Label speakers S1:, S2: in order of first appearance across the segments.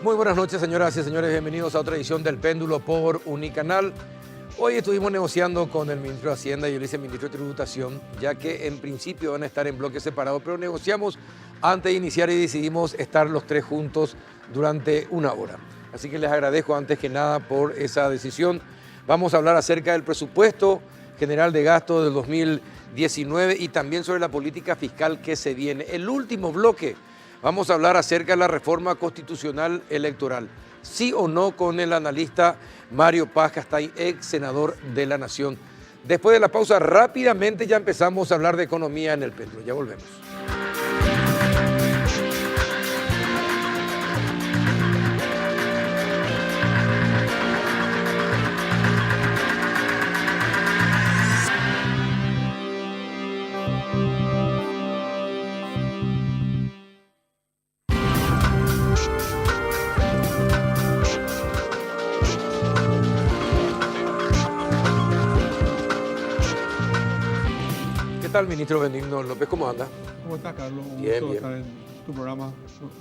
S1: Muy buenas noches, señoras y señores. Bienvenidos a otra edición del Péndulo por Unicanal. Hoy estuvimos negociando con el ministro de Hacienda y el viceministro de Tributación, ya que en principio van a estar en bloques separados, pero negociamos antes de iniciar y decidimos estar los tres juntos durante una hora. Así que les agradezco antes que nada por esa decisión. Vamos a hablar acerca del presupuesto general de gasto del 2019 y también sobre la política fiscal que se viene. El último bloque, vamos a hablar acerca de la reforma constitucional electoral. Sí o no con el analista Mario Paz Castaing, ex senador de la Nación. Después de la pausa, rápidamente ya empezamos a hablar de economía en el Péndulo. Ya volvemos. ¿Qué tal, ministro Benigno López? ¿Cómo anda?
S2: ¿Cómo estás, Carlos? Un
S1: Bien,
S2: gusto
S1: bien.
S2: estar en tu programa.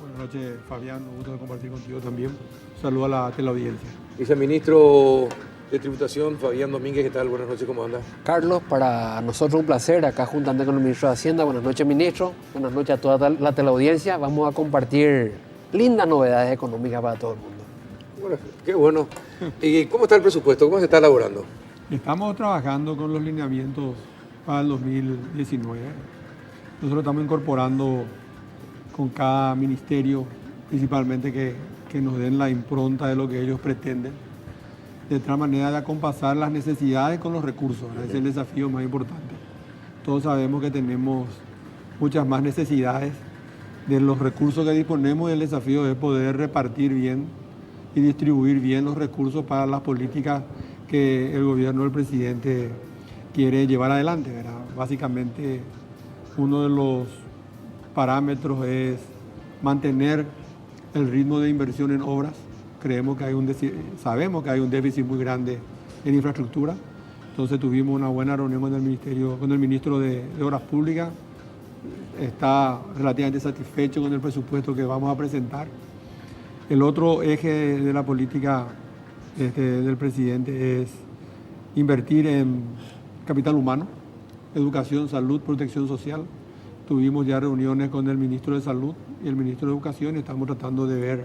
S2: Buenas noches, Fabián. Un gusto de compartir contigo también. Un saludo a la teleaudiencia.
S1: Viceministro de Tributación, Fabián Domínguez, ¿qué tal? Buenas noches, ¿cómo anda?
S3: Carlos, para nosotros un placer acá juntando con el ministro de Hacienda. Buenas noches, ministro. Buenas noches a toda la teleaudiencia. Vamos a compartir lindas novedades económicas para todo el mundo.
S1: Bueno, qué bueno. ¿Y cómo está el presupuesto? ¿Cómo se está elaborando?
S2: Estamos trabajando con los lineamientos para el 2019. Nosotros estamos incorporando con cada ministerio, principalmente que nos den la impronta de lo que ellos pretenden, de tal manera de acompasar las necesidades con los recursos. Ese es el desafío más importante. Todos sabemos que tenemos muchas más necesidades de los recursos que disponemos y el desafío es poder repartir bien y distribuir bien los recursos para las políticas que el gobierno del presidente quiere llevar adelante, ¿verdad? Básicamente, uno de los parámetros es mantener el ritmo de inversión en obras. Sabemos que hay un déficit muy grande en infraestructura. Entonces tuvimos una buena reunión con el ministro de Obras Públicas. Está relativamente satisfecho con el presupuesto que vamos a presentar. El otro eje de la política del presidente es invertir en capital humano, educación, salud, protección social. Tuvimos ya reuniones con el ministro de Salud y el ministro de Educación y estamos tratando de ver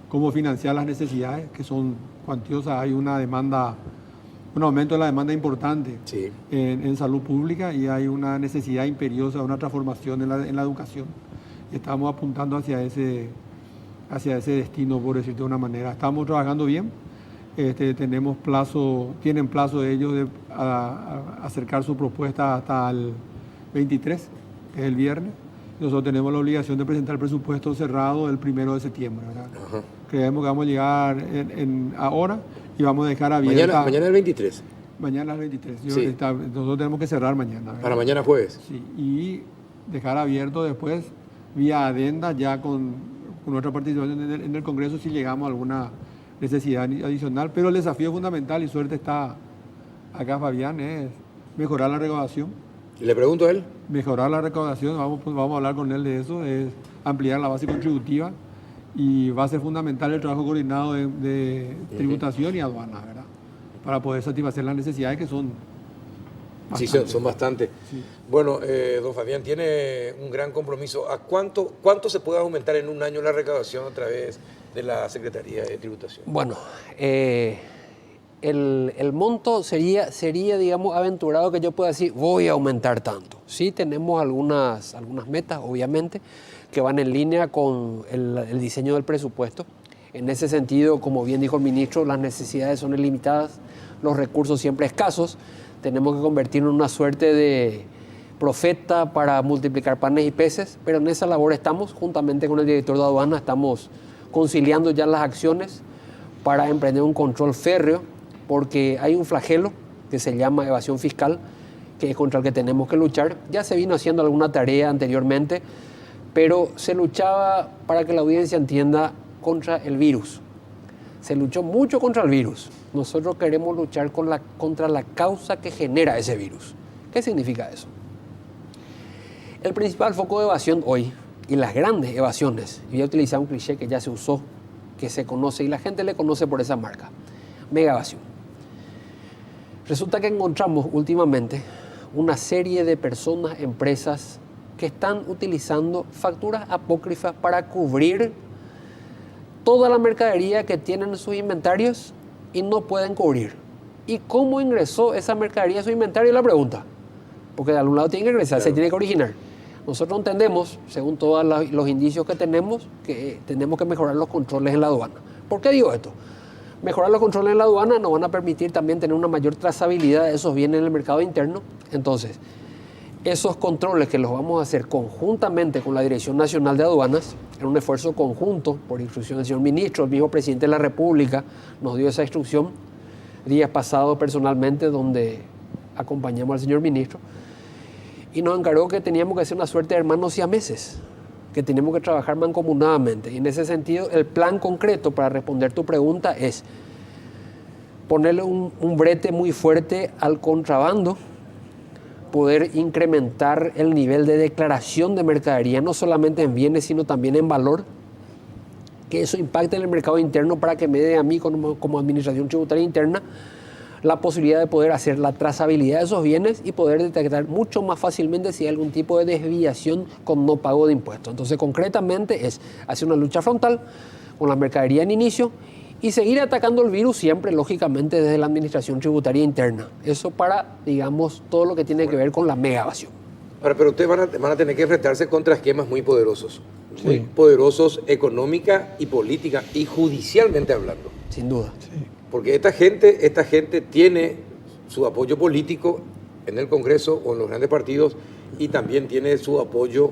S2: cómo financiar las necesidades, que son cuantiosas. Hay un aumento de la demanda importante
S1: Sí.
S2: en salud pública y hay una necesidad imperiosa de una transformación en la educación. Y estamos apuntando hacia ese destino, por decirlo de una manera. Estamos trabajando bien. Tienen plazo de ellos de acercar su propuesta hasta el 23, que es el viernes. Nosotros tenemos la obligación de presentar el presupuesto cerrado el 1 de septiembre, ¿verdad?
S1: Ajá.
S2: Creemos que vamos a llegar ahora y vamos a dejar abierta...
S1: Mañana es el 23.
S2: Mañana es el 23.
S1: Sí.
S2: Nosotros tenemos que cerrar mañana, ¿verdad?
S1: Para mañana jueves.
S2: Sí, y dejar abierto después, vía adenda, ya con nuestra participación en el Congreso, si llegamos a alguna necesidad adicional. Pero el desafío fundamental, y suerte está acá, Fabián, es mejorar la recaudación.
S1: Y le pregunto a él.
S2: Mejorar la recaudación, vamos a hablar con él de eso, es ampliar la base contributiva y va a ser fundamental el trabajo coordinado de tributación y aduana, ¿verdad? Para poder satisfacer las necesidades que son
S1: Sí,
S2: bastantes.
S1: son bastantes.
S2: Sí.
S1: Bueno, don Fabián tiene un gran compromiso. ¿A cuánto se puede aumentar en un año la recaudación a través de la Secretaría de Tributación?
S3: Bueno, el monto sería, digamos, aventurado que yo pueda decir, voy a aumentar tanto. Sí tenemos algunas metas, obviamente, que van en línea con el diseño del presupuesto. En ese sentido, como bien dijo el ministro, las necesidades son ilimitadas, los recursos siempre escasos. Tenemos que convertirnos en una suerte de profeta para multiplicar panes y peces, pero en esa labor estamos, juntamente con el director de aduana, estamos conciliando ya las acciones para emprender un control férreo, porque hay un flagelo que se llama evasión fiscal, que es contra el que tenemos que luchar. Ya se vino haciendo alguna tarea anteriormente, pero se luchaba, para que la audiencia entienda, contra el virus. Se luchó mucho contra el virus. Nosotros queremos luchar contra la causa que genera ese virus. ¿Qué significa eso? El principal foco de evasión hoy, y las grandes evasiones, y voy a utilizar un cliché que ya se usó, que se conoce y la gente le conoce por esa marca, Mega Evasión. Resulta que encontramos últimamente una serie de personas, empresas que están utilizando facturas apócrifas para cubrir toda la mercadería que tienen en sus inventarios y no pueden cubrir. ¿Y cómo ingresó esa mercadería a su inventario? Es la pregunta. Porque de algún lado tiene que ingresar, claro, se tiene que originar. Nosotros entendemos, según todos los indicios que tenemos que mejorar los controles en la aduana. ¿Por qué digo esto? Mejorar los controles en la aduana nos van a permitir también tener una mayor trazabilidad de esos bienes en el mercado interno. Entonces, esos controles que los vamos a hacer conjuntamente con la Dirección Nacional de Aduanas, en un esfuerzo conjunto, por instrucción del señor ministro, el mismo presidente de la República nos dio esa instrucción días pasados personalmente, donde acompañamos al señor ministro, y nos encargó que teníamos que hacer una suerte de hermanos siameses, que teníamos que trabajar mancomunadamente. Y en ese sentido, el plan concreto para responder tu pregunta es ponerle un brete muy fuerte al contrabando, poder incrementar el nivel de declaración de mercadería, no solamente en bienes, sino también en valor, que eso impacte en el mercado interno para que me dé a mí como Administración Tributaria Interna la posibilidad de poder hacer la trazabilidad de esos bienes y poder detectar mucho más fácilmente si hay algún tipo de desviación con no pago de impuestos. Entonces, concretamente es hacer una lucha frontal con la mercadería en inicio y seguir atacando el virus siempre, lógicamente, desde la Administración Tributaria Interna. Eso para, digamos, todo lo que tiene que ver con la mega evasión.
S1: Ahora, pero ustedes van a tener que enfrentarse contra esquemas muy poderosos. Muy poderosos económica y política y judicialmente hablando.
S3: Sin duda.
S1: Sí. Porque esta gente tiene su apoyo político en el Congreso o en los grandes partidos y también tiene su apoyo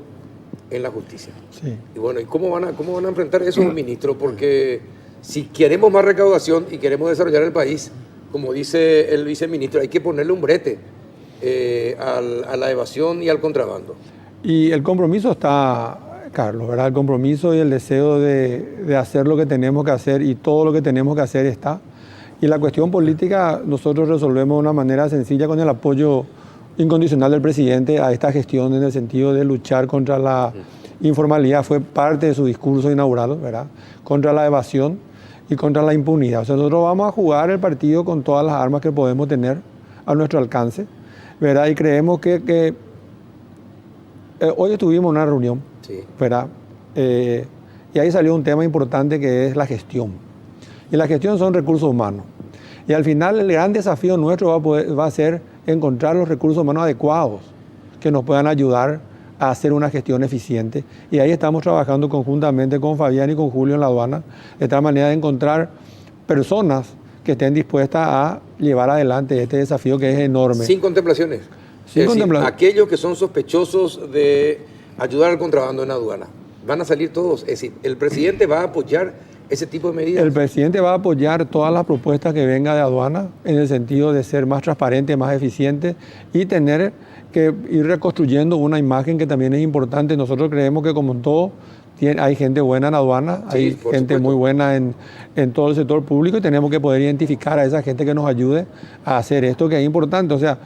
S1: en la justicia. Sí. Y bueno, ¿y cómo van a enfrentar eso, ministro? Porque si queremos más recaudación y queremos desarrollar el país, como dice el viceministro, hay que ponerle un brete a la evasión y al contrabando.
S2: Y el compromiso está, Carlos, ¿verdad? El compromiso y el deseo de hacer lo que tenemos que hacer y todo lo que tenemos que hacer está. Y la cuestión política nosotros resolvemos de una manera sencilla con el apoyo incondicional del presidente a esta gestión en el sentido de luchar contra la informalidad. Fue parte de su discurso inaugural, ¿verdad? Contra la evasión y contra la impunidad. O sea, nosotros vamos a jugar el partido con todas las armas que podemos tener a nuestro alcance, ¿verdad? Y creemos que hoy estuvimos en una reunión, sí, ¿verdad? Y ahí salió un tema importante que es la gestión. Y la gestión son recursos humanos. Y al final el gran desafío nuestro va a ser encontrar los recursos humanos adecuados que nos puedan ayudar a hacer una gestión eficiente. Y ahí estamos trabajando conjuntamente con Fabián y con Julio en la aduana, de tal manera de encontrar personas que estén dispuestas a llevar adelante este desafío que es enorme.
S1: Sin contemplaciones. Sin contemplaciones. Aquellos que son sospechosos de ayudar al contrabando en aduana, van a salir todos. Es decir, el presidente va a apoyar ese tipo de medidas.
S2: El presidente va a apoyar todas las propuestas que venga de aduana en el sentido de ser más transparente, más eficiente y tener que ir reconstruyendo una imagen que también es importante. Nosotros creemos que como en todo hay gente buena en aduana, sí, hay gente muy buena en todo el sector público y tenemos que poder identificar a esa gente que nos ayude a hacer esto que es importante. O sea,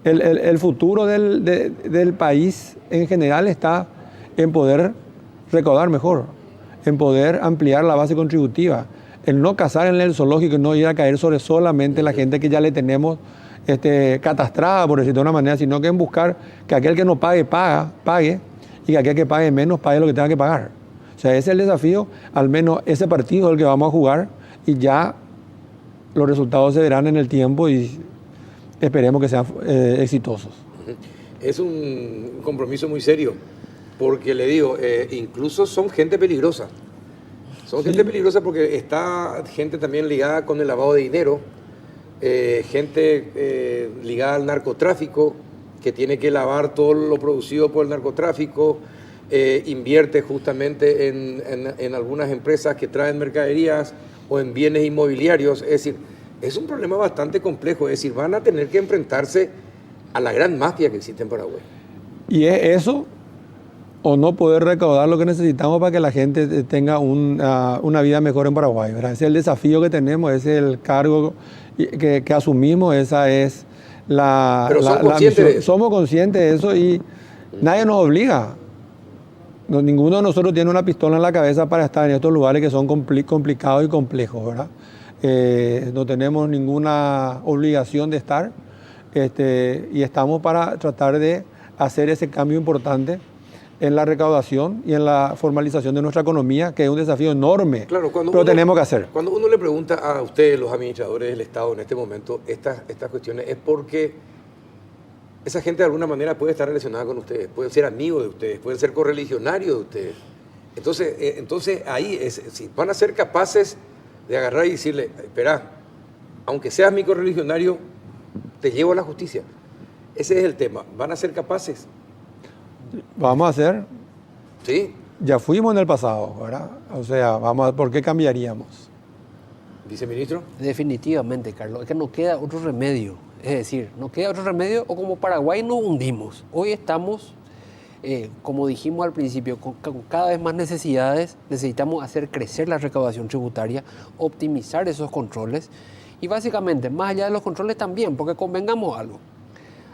S2: el futuro del país en general está en poder recaudar mejor, en poder ampliar la base contributiva, el no cazar en el zoológico y no ir a caer sobre solamente la gente que ya le tenemos catastrada, por decirlo de una manera, sino que en buscar que aquel que no pague, pague, y que aquel que pague menos, pague lo que tenga que pagar. O sea, ese es el desafío, al menos ese partido es el que vamos a jugar y ya los resultados se verán en el tiempo y esperemos que sean exitosos.
S1: Es un compromiso muy serio. Porque le digo, incluso son gente peligrosa. Son gente peligrosa porque está gente también ligada con el lavado de dinero, gente ligada al narcotráfico, que tiene que lavar todo lo producido por el narcotráfico, invierte justamente en algunas empresas que traen mercaderías o en bienes inmobiliarios. Es decir, es un problema bastante complejo. Es decir, van a tener que enfrentarse a la gran mafia que existe en Paraguay.
S2: Y es eso, o no poder recaudar lo que necesitamos para que la gente tenga una vida mejor en Paraguay, ¿verdad? Ese es el desafío que tenemos, ese es el cargo que asumimos, esa es la misión. Somos conscientes de eso y nadie nos obliga. ninguno de nosotros tiene una pistola en la cabeza para estar en estos lugares que son complicados y complejos, ¿verdad? No tenemos ninguna obligación de estar y estamos para tratar de hacer ese cambio importante en la recaudación y en la formalización de nuestra economía, que es un desafío enorme,
S1: Claro,
S2: pero tenemos que hacer.
S1: Cuando uno le pregunta a ustedes, los administradores del Estado en este momento, estas cuestiones, es porque esa gente de alguna manera puede estar relacionada con ustedes, pueden ser amigos de ustedes, pueden ser correligionarios de ustedes. Entonces ahí, si van a ser capaces de agarrar y decirle, espera, aunque seas mi correligionario, te llevo a la justicia. Ese es el tema. ¿Van a ser capaces?
S2: Vamos a hacer,
S1: ¿Sí?
S2: ya fuimos en el pasado, ¿verdad? O sea, ¿por qué cambiaríamos?
S1: Viceministro.
S3: Definitivamente, Carlos, es que no queda otro remedio. Es decir, no queda otro remedio o como Paraguay nos hundimos. Hoy estamos, como dijimos al principio, con cada vez más necesidades. Necesitamos hacer crecer la recaudación tributaria, optimizar esos controles y básicamente, más allá de los controles también, porque convengamos algo.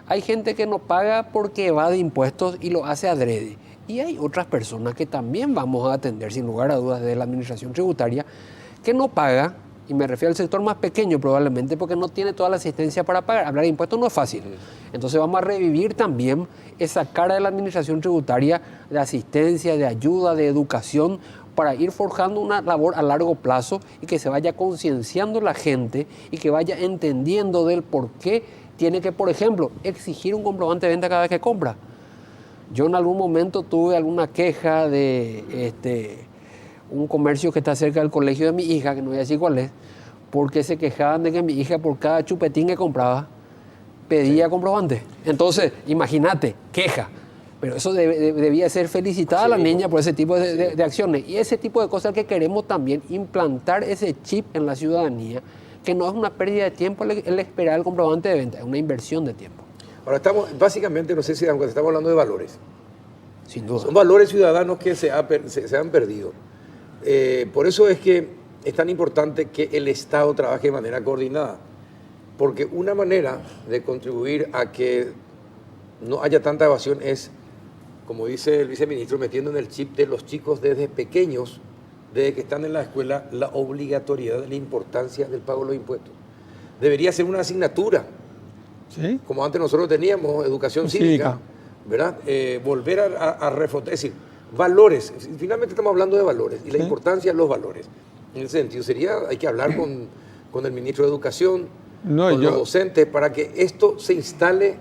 S3: Hay gente que no paga porque evade impuestos y lo hace adrede. Y hay otras personas que también vamos a atender, sin lugar a dudas, desde la administración tributaria, que no paga, y me refiero al sector más pequeño probablemente, porque no tiene toda la asistencia para pagar. Hablar de impuestos no es fácil. Entonces vamos a revivir también esa cara de la administración tributaria de asistencia, de ayuda, de educación, para ir forjando una labor a largo plazo y que se vaya concienciando la gente y que vaya entendiendo del por qué tiene que, por ejemplo, exigir un comprobante de venta cada vez que compra. Yo en algún momento tuve alguna queja de un comercio que está cerca del colegio de mi hija, que no voy a decir cuál es, porque se quejaban de que mi hija por cada chupetín que compraba pedía comprobante. Entonces, imagínate, queja. Pero eso debía ser felicitada a la niña por ese tipo de acciones. Y ese tipo de cosas que queremos también, implantar ese chip en la ciudadanía, que no es una pérdida de tiempo el esperar el comprobante de venta, es una inversión de tiempo.
S1: Ahora estamos, básicamente, no sé si estamos hablando de valores.
S3: Sin duda.
S1: Son valores ciudadanos que se han perdido. Por eso es que es tan importante que el Estado trabaje de manera coordinada. Porque una manera de contribuir a que no haya tanta evasión es, como dice el viceministro, metiendo en el chip de los chicos desde pequeños, desde que están en la escuela, la obligatoriedad de la importancia del pago de los impuestos. Debería ser una asignatura,
S2: ¿Sí?
S1: como antes nosotros teníamos, educación cívica, ¿verdad? Volver a reforzar, es decir, valores. Finalmente estamos hablando de valores y la importancia de los valores. En ese sentido, hay que hablar con el ministro de Educación, con los docentes, para que esto se instale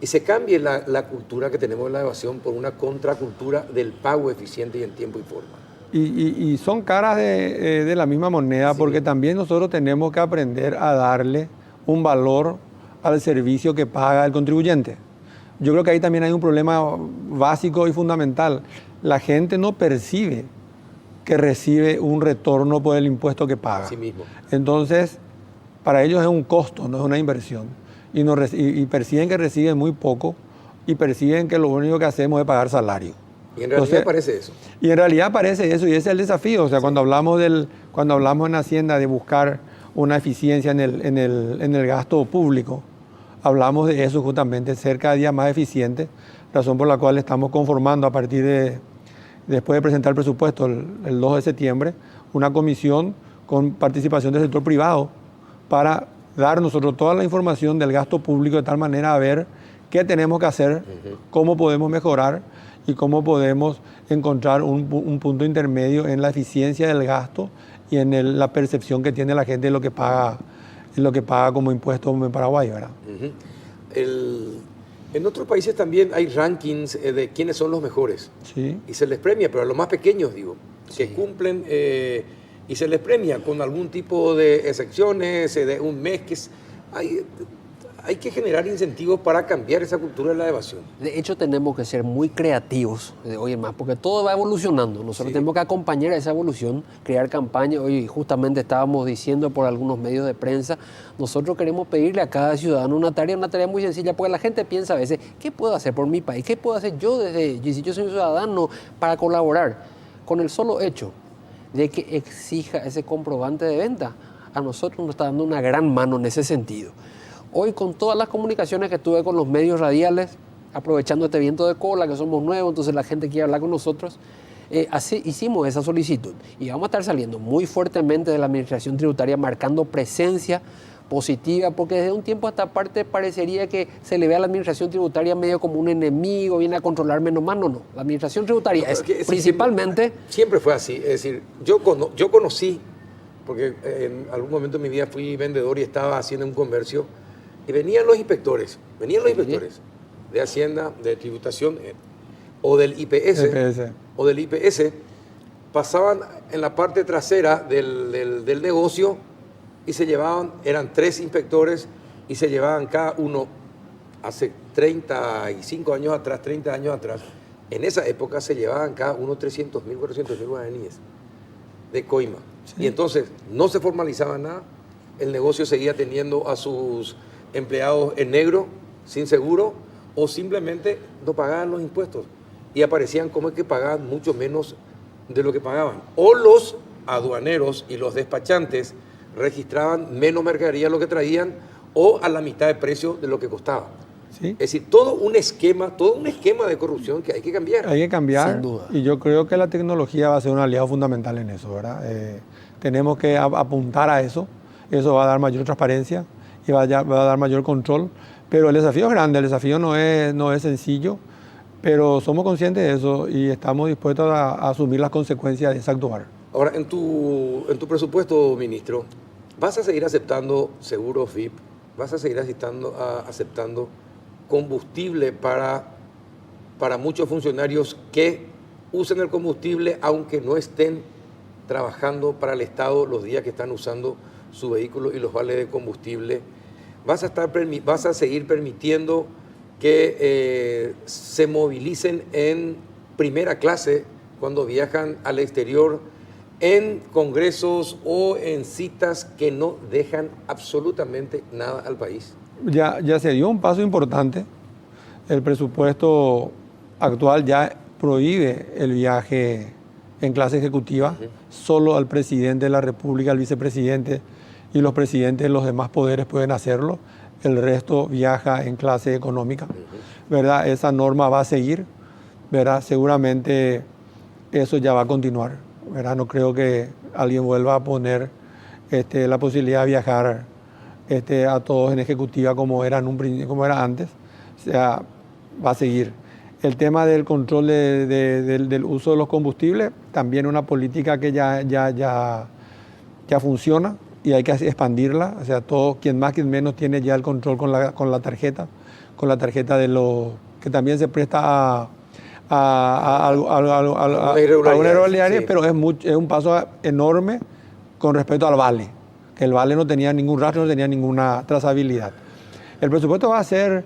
S1: y se cambie la cultura que tenemos en la evasión por una contracultura del pago eficiente y en tiempo y forma.
S2: Y son caras de la misma moneda, sí, porque también nosotros tenemos que aprender a darle un valor al servicio que paga el contribuyente. Yo creo que ahí también hay un problema básico y fundamental. La gente no percibe que recibe un retorno por el impuesto que paga.
S1: Así mismo.
S2: Entonces, para ellos es un costo, no es una inversión. Y perciben que reciben muy poco y perciben que lo único que hacemos es pagar salario.
S1: Y en realidad parece eso.
S2: Y en realidad parece eso, y ese es el desafío. O sea, sí, cuando hablamos en Hacienda de buscar una eficiencia en el gasto público, hablamos de eso justamente, ser cada día más eficiente, razón por la cual estamos conformando a partir después de presentar el presupuesto el 2 de septiembre, una comisión con participación del sector privado para dar nosotros toda la información del gasto público de tal manera a ver qué tenemos que hacer, cómo podemos mejorar y cómo podemos encontrar un punto intermedio en la eficiencia del gasto y en la percepción que tiene la gente de lo que paga como impuesto en Paraguay, ¿verdad?
S1: En otros países también hay rankings de quiénes son los mejores.
S2: Sí.
S1: Y se les premia, pero a los más pequeños, digo, que cumplen y se les premia con algún tipo de excepciones, de un mes que hay que generar incentivos para cambiar esa cultura de la evasión.
S3: De hecho, tenemos que ser muy creativos de hoy en más, porque todo va evolucionando. Nosotros tenemos que acompañar a esa evolución, crear campañas. Hoy justamente estábamos diciendo por algunos medios de prensa, nosotros queremos pedirle a cada ciudadano una tarea muy sencilla, porque la gente piensa a veces, ¿qué puedo hacer por mi país? ¿Qué puedo hacer si yo soy un ciudadano para colaborar? Con el solo hecho de que exija ese comprobante de venta, a nosotros nos está dando una gran mano en ese sentido. Hoy, con todas las comunicaciones que tuve con los medios radiales, aprovechando este viento de cola, que somos nuevos, entonces la gente quiere hablar con nosotros. Así hicimos esa solicitud y vamos a estar saliendo muy fuertemente de la administración tributaria, marcando presencia positiva, porque desde un tiempo a esta parte parecería que se le ve a la administración tributaria medio como un enemigo, viene a controlar menos más. No. La administración tributaria es que principalmente...
S1: Siempre fue así, es decir, yo conocí, porque en algún momento de mi vida fui vendedor y estaba haciendo un comercio, y venían los inspectores de Hacienda, de Tributación, o del IPS, pasaban en la parte trasera del negocio y se llevaban, eran 3 inspectores y se llevaban cada uno, hace 35 años atrás, 30 años atrás, en esa época se llevaban cada uno 300.000, 400.000 guaraníes de coima. Sí. Y entonces no se formalizaba nada, el negocio seguía teniendo a sus empleados en negro, sin seguro, o simplemente no pagaban los impuestos y aparecían como que pagaban mucho menos de lo que pagaban. O los aduaneros y los despachantes registraban menos mercadería de lo que traían o a la mitad de precio de lo que costaba. ¿Sí? Es decir, todo un esquema de corrupción que hay que cambiar.
S2: Hay que cambiar,
S3: sin duda.
S2: Y yo creo que la tecnología va a ser un aliado fundamental en eso, ¿verdad? Tenemos que apuntar a eso va a dar mayor transparencia y va a dar mayor control, pero el desafío es grande, el desafío no es sencillo, pero somos conscientes de eso y estamos dispuestos a asumir las consecuencias de ese actuar.
S1: Ahora, en tu presupuesto, ministro, ¿vas a seguir aceptando seguros VIP? ¿Vas a seguir aceptando combustible para muchos funcionarios que usen el combustible aunque no estén trabajando para el Estado los días que están usando su vehículo y los vales de combustible? ¿Vas a seguir permitiendo que se movilicen en primera clase cuando viajan al exterior en congresos o en citas que no dejan absolutamente nada al país?
S2: Ya se dio un paso importante. El presupuesto actual ya prohíbe el viaje en clase ejecutiva, solo al presidente de la República, al vicepresidente y los presidentes de los demás poderes pueden hacerlo. El resto viaja en clase económica, ¿verdad? Esa norma va a seguir, ¿verdad? Seguramente eso ya va a continuar, ¿verdad? No creo que alguien vuelva a poner la posibilidad de viajar a todos en ejecutiva como era antes. O sea, va a seguir. El tema del control del uso de los combustibles, también una política que ya funciona y hay que expandirla. O sea, quien más, quien menos tiene ya el control con la tarjeta de los que también se presta a alguna irregularidad, sí. Pero es un paso enorme con respecto al vale, que el vale no tenía ningún rastro, no tenía ninguna trazabilidad. El presupuesto va a ser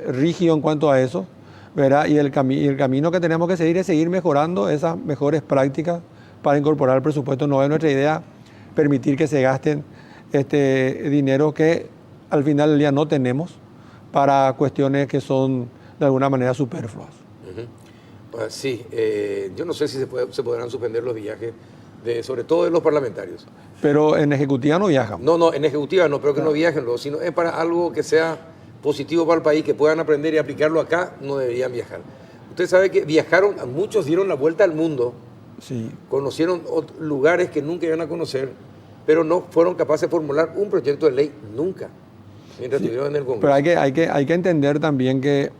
S2: rígido en cuanto a eso, ¿verdad? Y el camino que tenemos que seguir es seguir mejorando esas mejores prácticas para incorporar al presupuesto. No es nuestra idea permitir que se gasten dinero que al final del día no tenemos para cuestiones que son de alguna manera superfluas.
S1: Pues sí, yo no sé si se podrán suspender los viajes, sobre todo de los parlamentarios.
S2: Pero en ejecutiva no viajan.
S1: No, en ejecutiva no, pero que no viajen, sino es para algo que sea positivo para el país, que puedan aprender y aplicarlo acá, no deberían viajar. Usted sabe que viajaron, muchos dieron la vuelta al mundo,
S2: sí.
S1: Conocieron lugares que nunca iban a conocer, pero no fueron capaces de formular un proyecto de ley nunca, mientras estuvieron en el Congreso.
S2: Pero hay que entender también que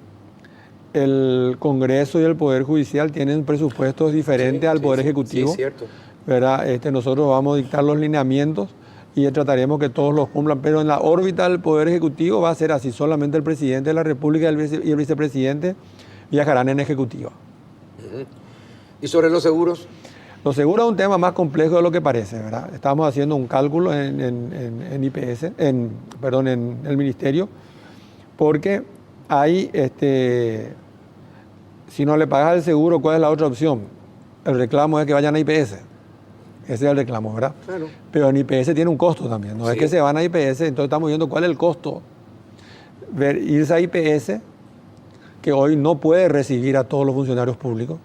S2: el Congreso y el Poder Judicial tienen presupuestos diferentes al Poder Ejecutivo.
S1: Sí, es cierto.
S2: ¿Verdad? Nosotros vamos a dictar los lineamientos y trataremos que todos los cumplan, pero en la órbita del Poder Ejecutivo va a ser así, solamente el presidente de la República y el vicepresidente viajarán en ejecutiva.
S1: ¿Y sobre los seguros?
S2: Los seguros es un tema más complejo de lo que parece, ¿verdad? Estamos haciendo un cálculo en IPS, en el Ministerio, porque hay, si no le pagas el seguro, ¿cuál es la otra opción? El reclamo es que vayan a IPS. Ese es el reclamo, ¿verdad?
S1: Claro.
S2: Pero en IPS tiene un costo también. No es que se van a IPS, entonces estamos viendo cuál es el costo. Irse a IPS, que hoy no puede recibir a todos los funcionarios públicos,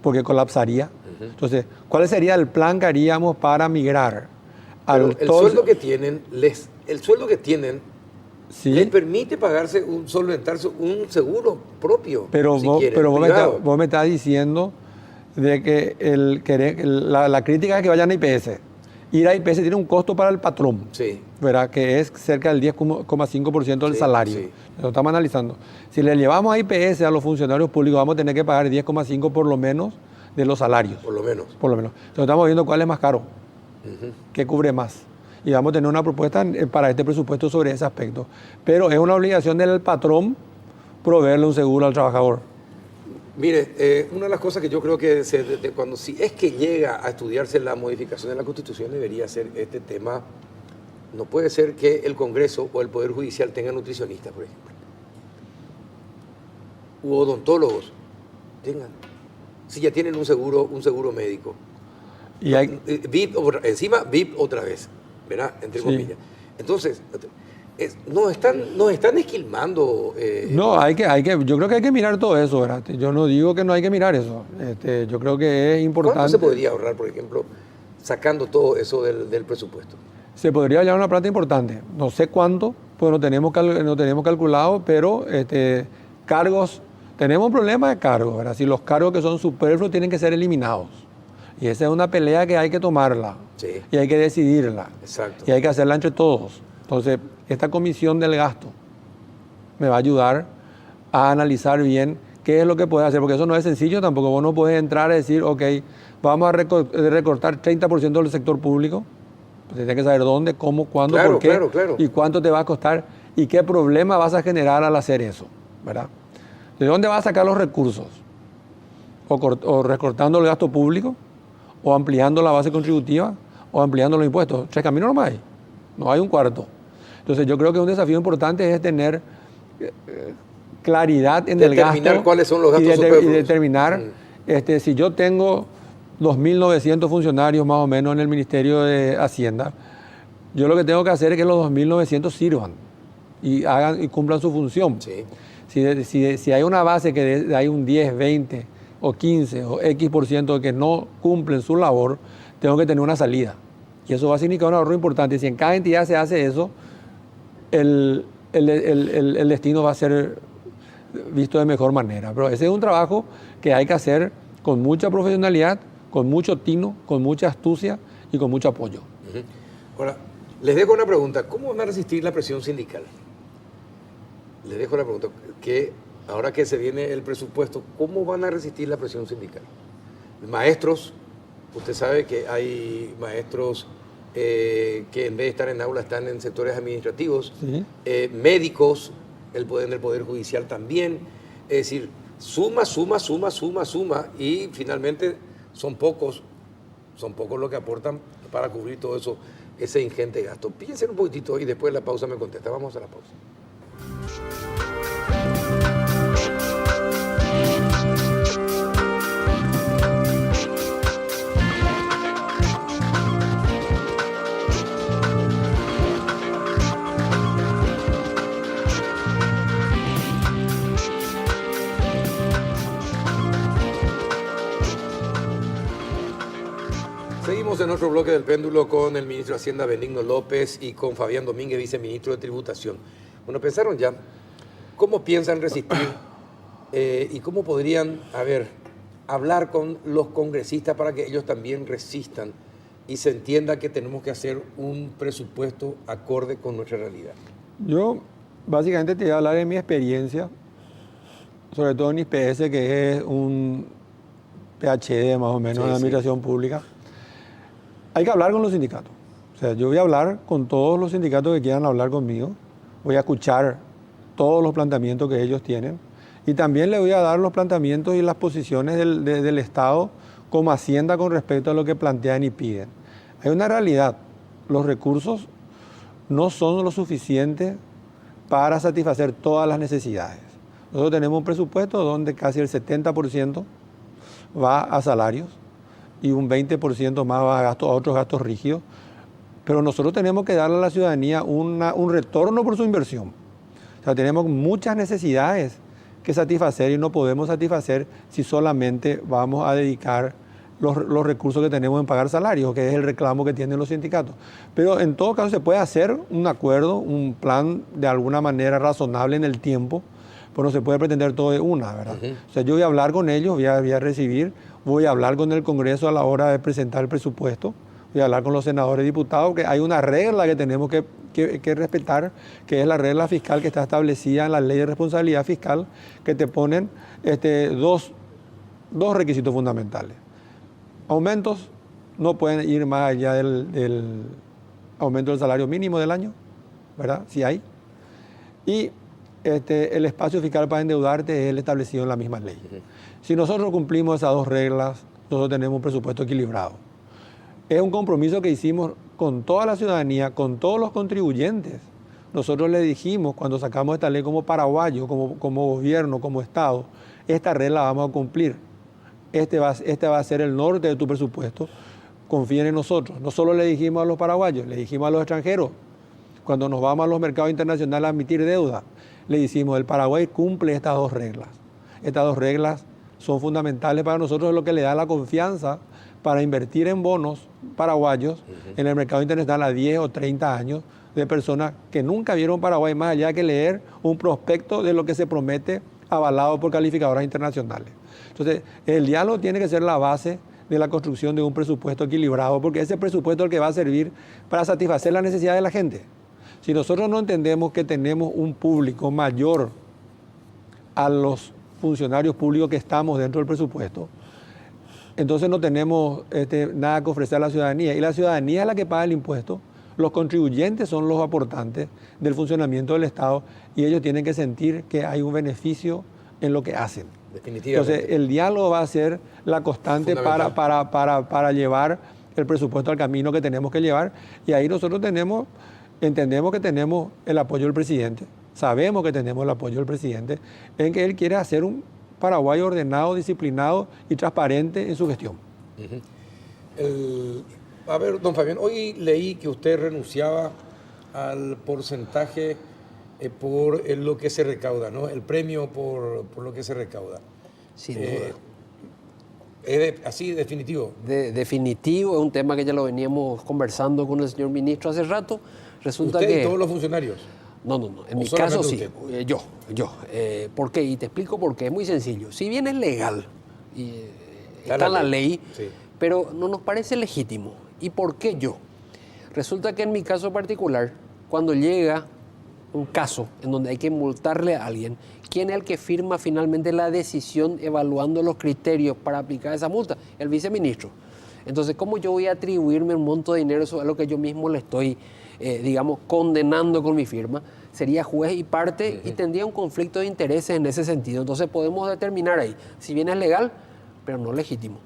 S2: porque colapsaría. Entonces, ¿cuál sería el plan que haríamos para migrar?
S1: El sueldo que tienen
S2: Sí.
S1: le permite pagarse solventarse un seguro propio.
S2: Pero,
S1: si
S2: vos,
S1: quiere,
S2: pero
S1: privado.
S2: vos me estás diciendo de que la crítica es que vayan a IPS. Ir a IPS tiene un costo para el patrón,
S1: Sí.
S2: ¿verdad? Que es cerca del 10,5% del
S1: Sí,
S2: salario.
S1: sí.
S2: Lo estamos analizando. Si le llevamos a IPS a los funcionarios públicos, vamos a tener que pagar 10,5 por lo menos de los salarios.
S1: Por lo menos.
S2: Por lo menos. Entonces estamos viendo cuál es más caro,
S1: Ujú.
S2: qué cubre más. Y vamos a tener una propuesta para este presupuesto sobre ese aspecto. Pero es una obligación del patrón proveerle un seguro al trabajador.
S1: Mire, una de las cosas que yo creo que cuando si es que llega a estudiarse la modificación de la Constitución debería ser este tema. No puede ser que el Congreso o el Poder Judicial tenga nutricionistas, por ejemplo. U odontólogos tengan. Si ya tienen un seguro médico.
S2: Y hay,
S1: VIP, encima VIP otra vez, ¿verdad? Entre
S2: Sí.
S1: comillas. Entonces, nos están esquilmando.
S2: no, yo creo que hay que mirar todo eso, ¿verdad? Yo no digo que no hay que mirar eso. Yo creo que es importante.
S1: ¿Cuánto se podría ahorrar, por ejemplo, sacando todo eso del presupuesto?
S2: Se podría hallar una plata importante. No sé cuánto, pues no tenemos calculado, pero cargos, tenemos un problema de cargos, ¿verdad? Si los cargos que son superfluos tienen que ser eliminados. Y esa es una pelea que hay que tomarla.
S1: Sí.
S2: Y hay que decidirla.
S1: Exacto.
S2: Y hay que hacerla entre todos. Entonces, esta comisión del gasto me va a ayudar a analizar bien qué es lo que puede hacer, porque eso no es sencillo tampoco. Vos no puedes entrar a decir, ok, vamos a recortar 30% del sector público. Pues tienes que saber dónde, cómo, cuándo,
S1: Claro,
S2: por qué,
S1: claro.
S2: y cuánto te va a costar y qué problema vas a generar al hacer eso, ¿verdad? ¿De dónde vas a sacar los recursos? O recortando el gasto público, o ampliando la base contributiva, o ampliando los impuestos. Tres caminos nomás hay, no hay un cuarto. Entonces yo creo que un desafío importante es tener claridad en el gasto.
S1: Determinar cuáles son los gastos
S2: y
S1: superfluos.
S2: determinar si yo tengo 2.900 funcionarios más o menos en el Ministerio de Hacienda, yo lo que tengo que hacer es que los 2.900 sirvan y hagan y cumplan su función.
S1: Sí.
S2: Si hay una base que hay un 10, 20 o 15 o X% que no cumplen su labor, tengo que tener una salida. Y eso va a significar un ahorro importante. Si en cada entidad se hace eso, el destino va a ser visto de mejor manera. Pero ese es un trabajo que hay que hacer con mucha profesionalidad, con mucho tino, con mucha astucia y con mucho apoyo.
S1: Ujú. Ahora, les dejo una pregunta. ¿Cómo van a resistir la presión sindical? Les dejo la pregunta. Que ahora que se viene el presupuesto, ¿cómo van a resistir la presión sindical? Maestros, usted sabe que hay maestros que en vez de estar en aula están en sectores administrativos,
S2: ¿Sí?
S1: Médicos, el Poder Judicial también. Es decir, suma, y finalmente son pocos los que aportan para cubrir todo eso, ese ingente gasto. Piensen un poquitito y después de la pausa me contesta. Vamos a la pausa. Seguimos en nuestro bloque del péndulo con el ministro de Hacienda Benigno López y con Fabián Domínguez, viceministro de Tributación. Bueno, pensaron ya, ¿cómo piensan resistir y cómo podrían, hablar con los congresistas para que ellos también resistan y se entienda que tenemos que hacer un presupuesto acorde con nuestra realidad?
S2: Yo básicamente te voy a hablar de mi experiencia, sobre todo en IPS, que es un PhD más o menos en administración pública. Hay que hablar con los sindicatos. O sea, yo voy a hablar con todos los sindicatos que quieran hablar conmigo. Voy a escuchar todos los planteamientos que ellos tienen. Y también le voy a dar los planteamientos y las posiciones del Estado como Hacienda con respecto a lo que plantean y piden. Hay una realidad. Los recursos no son lo suficiente para satisfacer todas las necesidades. Nosotros tenemos un presupuesto donde casi el 70% va a salarios y un 20% más va a otros gastos rígidos. Pero nosotros tenemos que darle a la ciudadanía un retorno por su inversión. O sea, tenemos muchas necesidades que satisfacer y no podemos satisfacer si solamente vamos a dedicar los recursos que tenemos en pagar salarios, que es el reclamo que tienen los sindicatos. Pero en todo caso se puede hacer un acuerdo, un plan de alguna manera razonable en el tiempo, pero no se puede pretender todo de una, ¿verdad? O sea, yo voy a hablar con ellos, voy a recibir, voy a hablar con el Congreso a la hora de presentar el presupuesto, voy a hablar con los senadores y diputados, que hay una regla que tenemos que respetar, que es la regla fiscal que está establecida en la Ley de Responsabilidad Fiscal, que te ponen dos requisitos fundamentales. Aumentos no pueden ir más allá del aumento del salario mínimo del año, ¿verdad? Si hay. Y el espacio fiscal para endeudarte es el establecido en la misma ley. Si nosotros cumplimos esas dos reglas, nosotros tenemos un presupuesto equilibrado. Es un compromiso que hicimos con toda la ciudadanía, con todos los contribuyentes. Nosotros le dijimos cuando sacamos esta ley como paraguayos, como gobierno, como Estado, esta regla la vamos a cumplir. Este va a ser el norte de tu presupuesto. Confíen en nosotros. No solo le dijimos a los paraguayos, le dijimos a los extranjeros. Cuando nos vamos a los mercados internacionales a emitir deuda, le decimos, el Paraguay cumple estas dos reglas. Estas dos reglas son fundamentales para nosotros, es lo que le da la confianza para invertir en bonos paraguayos en el mercado internacional a 10 o 30 años de personas que nunca vieron Paraguay más allá que leer un prospecto de lo que se promete avalado por calificadoras internacionales. Entonces, el diálogo tiene que ser la base de la construcción de un presupuesto equilibrado, porque ese presupuesto es el que va a servir para satisfacer las necesidades de la gente. Si nosotros no entendemos que tenemos un público mayor a los funcionarios públicos que estamos dentro del presupuesto, entonces no tenemos nada que ofrecer a la ciudadanía. Y la ciudadanía es la que paga el impuesto, los contribuyentes son los aportantes del funcionamiento del Estado y ellos tienen que sentir que hay un beneficio en lo que hacen.
S1: Definitivamente.
S2: Entonces, el diálogo va a ser la constante para llevar el presupuesto al camino que tenemos que llevar. Y ahí nosotros entendemos que tenemos el apoyo del presidente, sabemos que tenemos el apoyo del presidente en que él quiere hacer un Paraguay ordenado, disciplinado y transparente en su gestión.
S1: A ver, don Fabián, hoy leí que usted renunciaba al porcentaje por lo que se recauda, ¿no? El premio por lo que se recauda.
S3: Sin duda.
S1: ¿Es así definitivo?
S3: Definitivo, es un tema que ya lo veníamos conversando con el señor ministro hace rato. Resulta
S1: ¿Usted
S3: que
S1: y todos los funcionarios?
S3: No. En mi caso sí. Yo. ¿Por qué? Y te explico por qué. Es muy sencillo. Si bien es legal, y está en la ley, sí, pero no nos parece legítimo. ¿Y por qué yo? Resulta que en mi caso particular, cuando llega un caso en donde hay que multarle a alguien, ¿quién es el que firma finalmente la decisión evaluando los criterios para aplicar esa multa? El viceministro. Entonces, ¿cómo yo voy a atribuirme un monto de dinero sobre lo que yo mismo le estoy, condenando con mi firma? Sería juez y parte y tendría un conflicto de intereses en ese sentido. Entonces, podemos determinar ahí, si bien es legal, pero no legítimo.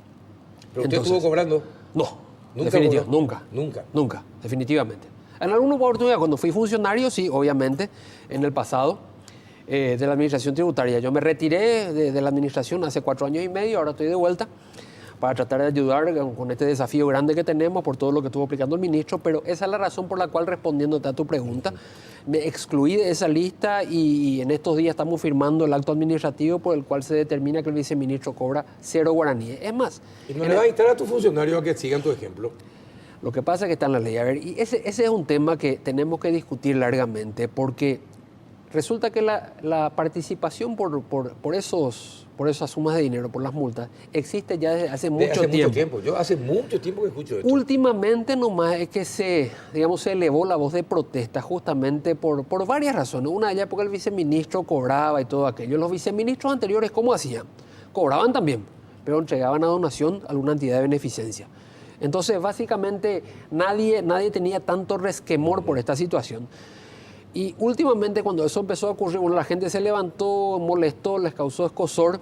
S1: ¿Pero usted estuvo cobrando?
S3: No, nunca, definitivamente. En alguna oportunidad, cuando fui funcionario, sí, obviamente, en el pasado, de la administración tributaria. Yo me retiré de la administración hace 4 años y medio, ahora estoy de vuelta para tratar de ayudar con este desafío grande que tenemos por todo lo que estuvo aplicando el ministro, pero esa es la razón por la cual, respondiéndote a tu pregunta, me excluí de esa lista y en estos días estamos firmando el acto administrativo por el cual se determina que el viceministro cobra 0 guaraníes. Es más...
S1: ¿Y no le vas a instar a tus funcionarios a que sigan tu ejemplo?
S3: Lo que pasa es que está en la ley. A ver, y ese es un tema que tenemos que discutir largamente, porque resulta que la participación por esas sumas de dinero, por las multas, existe ya desde hace mucho tiempo.
S1: Yo hace mucho tiempo que escucho esto.
S3: Últimamente nomás es que se elevó la voz de protesta justamente por varias razones. Una de ellas porque el viceministro cobraba y todo aquello. Los viceministros anteriores, ¿cómo hacían? Cobraban también, pero entregaban a donación a alguna entidad de beneficencia. Entonces, básicamente, nadie tenía tanto resquemor por esta situación. Y últimamente, cuando eso empezó a ocurrir, la gente se levantó, molestó, les causó escozor,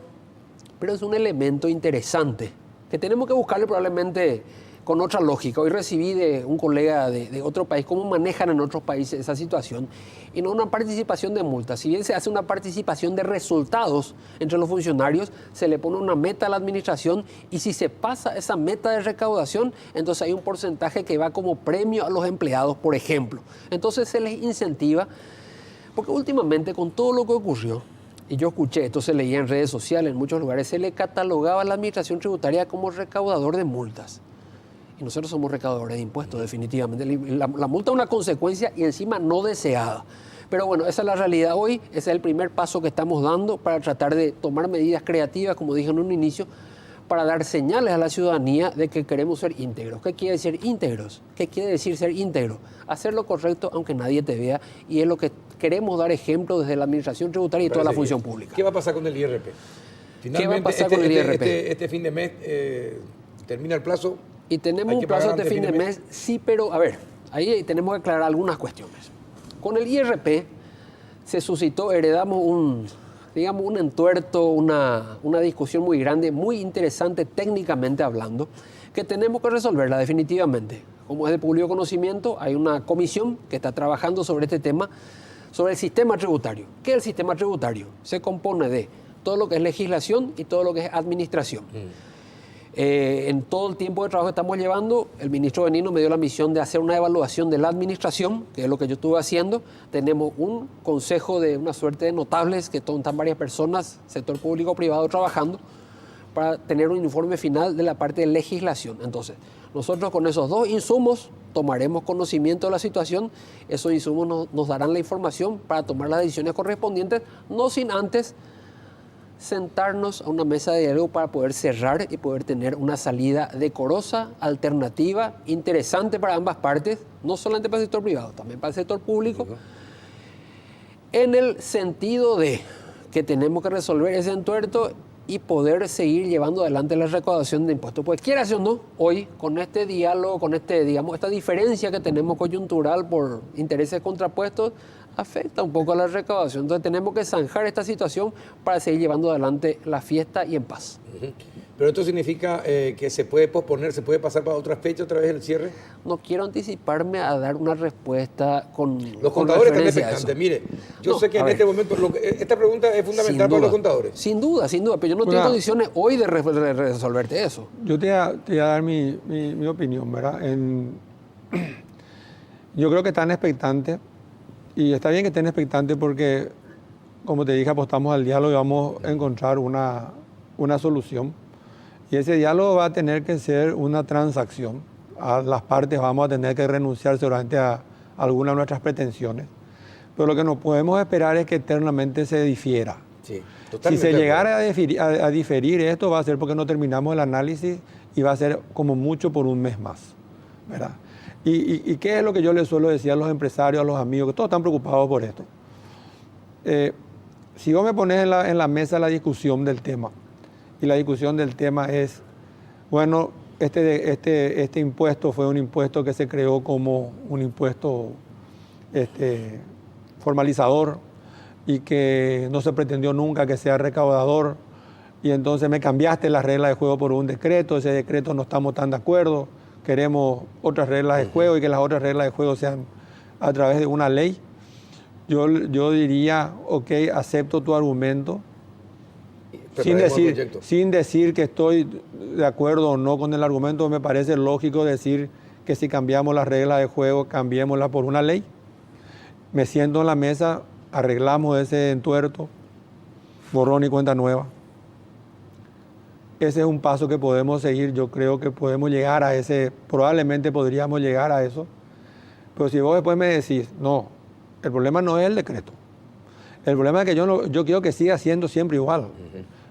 S3: pero es un elemento interesante que tenemos que buscarle probablemente con otra lógica. Hoy recibí de un colega de otro país cómo manejan en otros países esa situación y no una participación de multas. Si bien se hace una participación de resultados entre los funcionarios, se le pone una meta a la administración y si se pasa esa meta de recaudación, entonces hay un porcentaje que va como premio a los empleados, por ejemplo. Entonces se les incentiva, porque últimamente con todo lo que ocurrió, y yo escuché, esto se leía en redes sociales, en muchos lugares, se le catalogaba a la administración tributaria como recaudador de multas. Y nosotros somos recaudadores de impuestos, definitivamente. La multa es una consecuencia y encima no deseada. Pero bueno, esa es la realidad hoy, ese es el primer paso que estamos dando para tratar de tomar medidas creativas, como dije en un inicio, para dar señales a la ciudadanía de que queremos ser íntegros. ¿Qué quiere decir íntegros? ¿Qué quiere decir ser íntegro? Hacer lo correcto aunque nadie te vea, y es lo que queremos dar ejemplo desde la administración tributaria y toda la función pública.
S1: ¿Qué va a pasar con el IRP? Finalmente,
S3: ¿Qué va a pasar con el IRP?
S1: Este fin de mes termina el plazo.
S3: Y tenemos un plazo de fin de mes, sí, pero a ver, ahí tenemos que aclarar algunas cuestiones. Con el IRP se suscitó, heredamos un entuerto, una discusión muy grande, muy interesante técnicamente hablando, que tenemos que resolverla definitivamente. Como es de público conocimiento, hay una comisión que está trabajando sobre este tema, sobre el sistema tributario. ¿Qué es el sistema tributario? Se compone de todo lo que es legislación y todo lo que es administración. En todo el tiempo de trabajo que estamos llevando, el ministro Benigno me dio la misión de hacer una evaluación de la administración, que es lo que yo estuve haciendo. Tenemos un consejo de una suerte de notables, que están varias personas, sector público-privado, trabajando para tener un informe final de la parte de legislación. Entonces, nosotros con esos dos insumos tomaremos conocimiento de la situación. Esos insumos nos darán la información para tomar las decisiones correspondientes, no sin antes sentarnos a una mesa de diálogo para poder cerrar y poder tener una salida decorosa, alternativa, interesante para ambas partes, no solamente para el sector privado, también para el sector público, en el sentido de que tenemos que resolver ese entuerto y poder seguir llevando adelante la recaudación de impuestos. Pues quiera o no, hoy con este diálogo, con esta diferencia que tenemos coyuntural por intereses contrapuestos, afecta un poco a la recaudación. Entonces tenemos que zanjar esta situación para seguir llevando adelante la fiesta y en paz.
S1: Pero esto significa que se puede posponer, se puede pasar para otra fecha otra vez el cierre.
S3: No quiero anticiparme a dar una respuesta con
S1: los contadores están
S3: referencia
S1: expectantes. Mire, yo sé que en este momento esta pregunta es fundamental para los contadores.
S3: Sin duda, pero yo no tengo condiciones hoy de resolverte eso.
S2: Yo te voy a dar mi opinión, ¿verdad? Yo creo que están expectantes, y está bien que estén expectantes porque, como te dije, apostamos al diálogo y vamos a encontrar una solución. Y ese diálogo va a tener que ser una transacción. A las partes vamos a tener que renunciar seguramente a algunas de nuestras pretensiones. Pero lo que no podemos esperar es que eternamente se difiera.
S1: Sí,
S2: si se llegara a diferir esto, va a ser porque no terminamos el análisis y va a ser como mucho por un mes más, ¿verdad? ¿Y qué es lo que yo les suelo decir a los empresarios, a los amigos, que todos están preocupados por esto? Si vos me pones en la mesa la discusión del tema, y la discusión del tema es, bueno, este impuesto fue un impuesto que se creó como un impuesto formalizador y que no se pretendió nunca que sea recaudador, y entonces me cambiaste las reglas de juego por un decreto, ese decreto no estamos tan de acuerdo, queremos otras reglas de juego y que las otras reglas de juego sean a través de una ley. Yo diría, ok, acepto tu argumento, sin decir que estoy de acuerdo o no con el argumento. Me parece lógico decir que si cambiamos las reglas de juego, cambiémoslas por una ley. Me siento en la mesa, arreglamos ese entuerto, borrón y cuenta nueva. Ese es un paso que podemos seguir. Yo creo que podemos llegar a ese, probablemente podríamos llegar a eso. Pero si vos después me decís, no, el problema no es el decreto. El problema es que yo quiero que siga siendo siempre igual.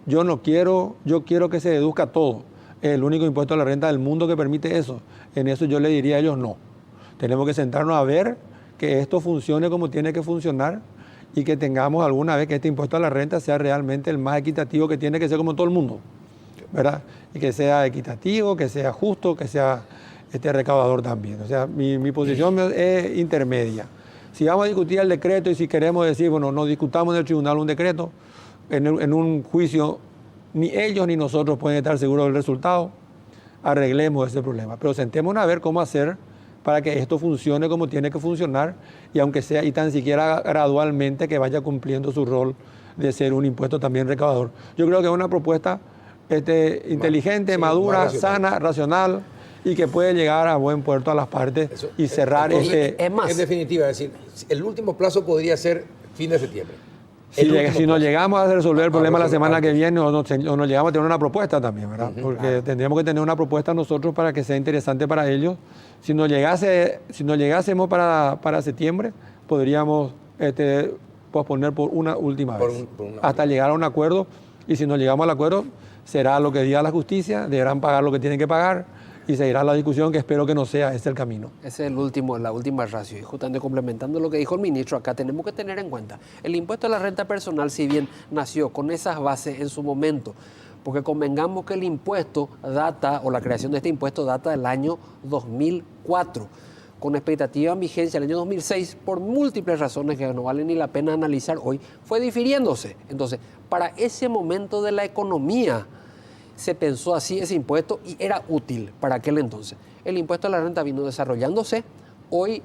S2: Yo quiero que se deduzca todo. Es el único impuesto a la renta del mundo que permite eso. En eso yo le diría a ellos no. Tenemos que sentarnos a ver que esto funcione como tiene que funcionar y que tengamos alguna vez que este impuesto a la renta sea realmente el más equitativo, que tiene que ser como todo el mundo, ¿verdad? Y que sea equitativo, que sea justo, que sea recaudador también. O sea, mi posición es intermedia. Si vamos a discutir el decreto y si queremos decir, bueno, no discutamos en el tribunal un decreto, en un juicio ni ellos ni nosotros pueden estar seguros del resultado, arreglemos ese problema. Pero sentémonos a ver cómo hacer para que esto funcione como tiene que funcionar, y aunque sea, y tan siquiera gradualmente, que vaya cumpliendo su rol de ser un impuesto también recaudador. Yo creo que es una propuesta inteligente, madura, sana, racional, y que puede llegar a buen puerto a las partes y cerrar
S1: en definitiva, es decir, el último plazo podría ser fin de septiembre.
S2: Si nos llegamos a resolver el problema la semana que viene o nos llegamos a tener una propuesta también, ¿verdad? Porque tendríamos que tener una propuesta nosotros para que sea interesante para ellos. Si nos llegásemos para septiembre, podríamos posponer por una última vez, hasta llegar a un acuerdo. Y si no llegamos al acuerdo, será lo que diga la justicia, deberán pagar lo que tienen que pagar y seguirá la discusión, que espero que no sea ese el camino.
S3: Ese es la última ratio. Y justamente complementando lo que dijo el ministro, acá tenemos que tener en cuenta, el impuesto a la renta personal, si bien nació con esas bases en su momento, porque convengamos que el impuesto data, o la creación de este impuesto data del año 2004, con expectativa en vigencia el año 2006, por múltiples razones que no vale ni la pena analizar hoy, fue difiriéndose. Entonces, para ese momento de la economía, se pensó así ese impuesto y era útil para aquel entonces. El impuesto a la renta vino desarrollándose, hoy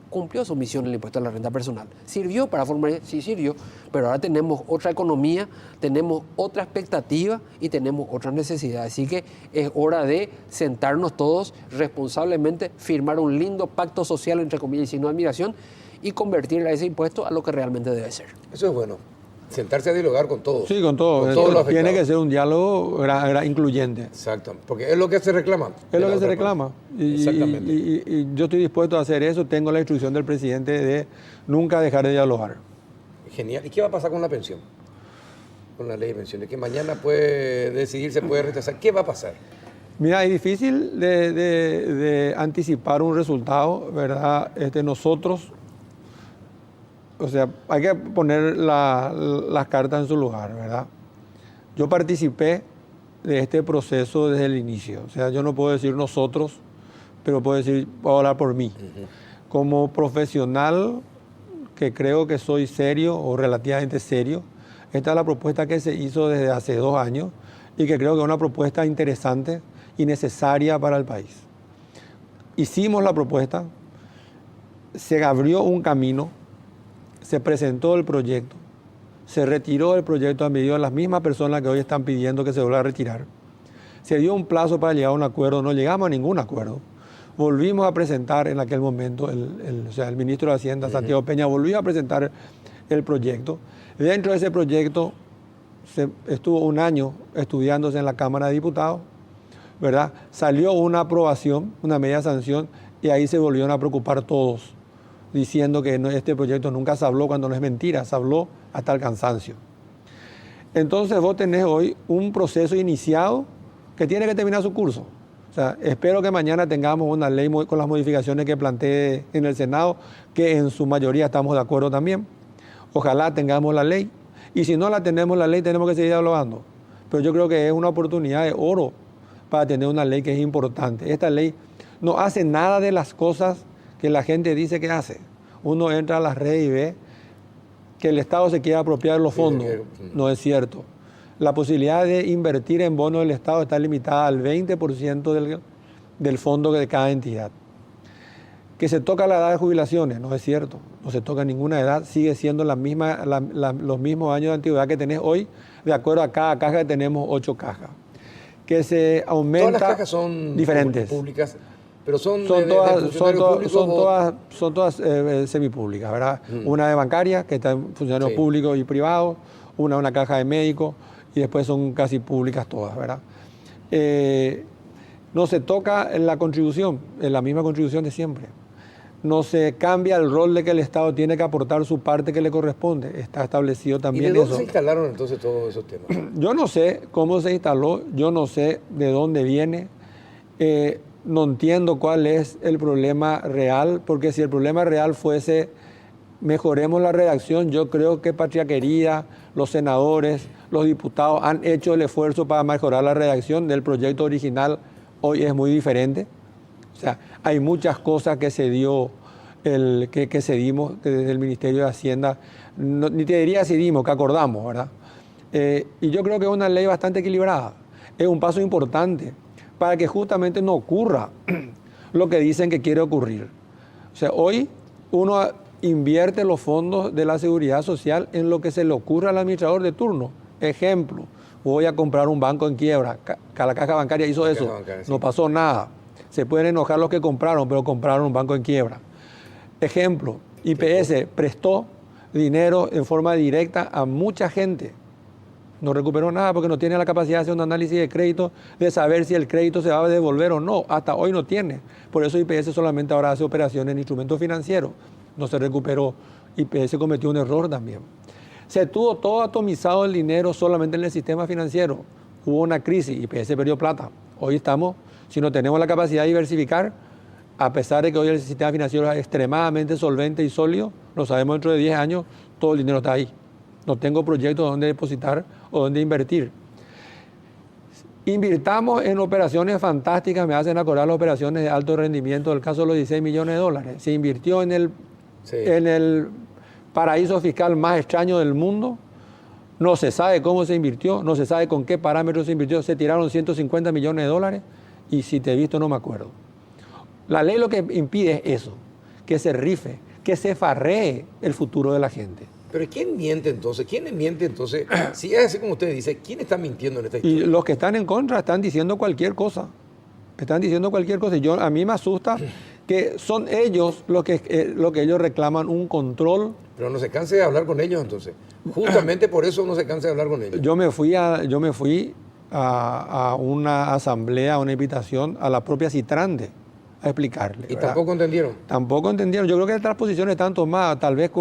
S3: cumplió su misión el impuesto a la renta personal. ¿Sirvió para formar? Sí, sirvió, pero ahora tenemos otra economía, tenemos otra expectativa y tenemos otras necesidades. Así que es hora de sentarnos todos responsablemente, firmar un lindo pacto social, entre comillas y signo de admiración, y convertir a ese impuesto a lo que realmente debe ser.
S1: Eso es bueno. Sentarse a dialogar con todos.
S2: Sí, con todos. Tiene que ser un diálogo incluyente.
S1: Exacto, porque es lo que se reclama.
S2: Es lo que se reclama.
S1: Exactamente.
S2: Y yo estoy dispuesto a hacer eso. Tengo la instrucción del presidente de nunca dejar de dialogar.
S1: Genial. ¿Y qué va a pasar con la pensión? Con la ley de pensiones, que mañana puede decidirse, puede rechazar. ¿Qué va a pasar?
S2: Mira, es difícil de anticipar un resultado, ¿verdad? Nosotros... O sea, hay que poner las cartas en su lugar, ¿verdad? Yo participé de este proceso desde el inicio. O sea, yo no puedo decir nosotros, pero puedo hablar por mí. Como profesional, que creo que soy serio o relativamente serio, esta es la propuesta que se hizo desde hace 2 años y que creo que es una propuesta interesante y necesaria para el país. Hicimos la propuesta, se abrió un camino, se presentó el proyecto, se retiró el proyecto a medida de las mismas personas que hoy están pidiendo que se vuelva a retirar. Se dio un plazo para llegar a un acuerdo, no llegamos a ningún acuerdo. Volvimos a presentar en aquel momento, el ministro de Hacienda, Santiago Peña, volvió a presentar el proyecto. Dentro de ese proyecto estuvo 1 año estudiándose en la Cámara de Diputados, ¿verdad? Salió una aprobación, una media sanción, y ahí se volvieron a preocupar todos, diciendo que este proyecto nunca se habló, cuando no es mentira, se habló hasta el cansancio. Entonces vos tenés hoy un proceso iniciado que tiene que terminar su curso. O sea, espero que mañana tengamos una ley con las modificaciones que planteé en el Senado, que en su mayoría estamos de acuerdo también. Ojalá tengamos la ley. Y si no la tenemos la ley, tenemos que seguir hablando. Pero yo creo que es una oportunidad de oro para tener una ley que es importante. Esta ley no hace nada de las cosas que la gente dice que hace. Uno entra a las redes y ve que el Estado se quiere apropiar de los fondos. No es cierto. La posibilidad de invertir en bonos del Estado está limitada al 20% del fondo de cada entidad. Que se toca la edad de jubilaciones, no es cierto. No se toca ninguna edad, sigue siendo los mismos años de antigüedad que tenés hoy, de acuerdo a cada caja que tenemos 8 cajas. Que se aumenta...
S1: Todas las cajas son
S2: diferentes.
S1: Públicas. Pero son
S2: todas semipúblicas, ¿verdad? Una de bancaria, que está en funcionarios públicos y privados, una caja de médicos, y después son casi públicas todas, ¿verdad? No se toca en la contribución, en la misma contribución de siempre. No se cambia el rol de que el Estado tiene que aportar su parte que le corresponde. Está establecido también eso.
S1: ¿Y de dónde se instalaron entonces todos esos temas?
S2: Yo no sé cómo se instaló, yo no sé de dónde viene. No entiendo cuál es el problema real, porque si el problema real fuese mejoremos la redacción, yo creo que Patria Querida, los senadores, los diputados han hecho el esfuerzo para mejorar la redacción del proyecto original. Hoy es muy diferente. O sea, hay muchas cosas que se dio, que cedimos desde el Ministerio de Hacienda, ni te diría cedimos, que acordamos, ¿verdad? Y yo creo que es una ley bastante equilibrada. Es un paso importante para que justamente no ocurra lo que dicen que quiere ocurrir. O sea, hoy uno invierte los fondos de la seguridad social en lo que se le ocurra al administrador de turno. Ejemplo, voy a comprar un banco en quiebra. La caja bancaria hizo eso, no pasó nada. Se pueden enojar los que compraron, pero compraron un banco en quiebra. Ejemplo, IPS prestó dinero en forma directa a mucha gente. No recuperó nada porque no tiene la capacidad de hacer un análisis de crédito, de saber si el crédito se va a devolver o no. Hasta hoy no tiene. Por eso IPS solamente ahora hace operaciones en instrumentos financieros. No se recuperó. IPS cometió un error también. Se tuvo todo atomizado el dinero solamente en el sistema financiero. Hubo una crisis, IPS perdió plata. Hoy estamos, si no tenemos la capacidad de diversificar, a pesar de que hoy el sistema financiero es extremadamente solvente y sólido, lo sabemos dentro de 10 años, todo el dinero está ahí. No tengo proyectos donde depositar o donde invertir. Invirtamos en operaciones fantásticas, me hacen acordar las operaciones de alto rendimiento, del caso de los 16 millones de dólares. Se invirtió en el paraíso fiscal más extraño del mundo. No se sabe cómo se invirtió, no se sabe con qué parámetros se invirtió. Se tiraron 150 millones de dólares y si te he visto no me acuerdo. La ley lo que impide es eso, que se rife, que se farree el futuro de la gente.
S1: Pero ¿quién miente entonces? ¿Quién le miente entonces? Si es así como usted dice, ¿quién está mintiendo en esta historia?
S2: Y los que están en contra están diciendo cualquier cosa. Están diciendo cualquier cosa. Y a mí me asusta que son ellos lo que ellos reclaman un control.
S1: Pero no se canse de hablar con ellos entonces. Justamente por eso no se canse de hablar con ellos.
S2: Yo me fui a una asamblea, a una invitación a la propia Citrande a explicarle.
S1: ¿Y
S2: ¿verdad?
S1: tampoco entendieron?
S2: Tampoco entendieron. Yo creo que estas posiciones están tomadas, tal vez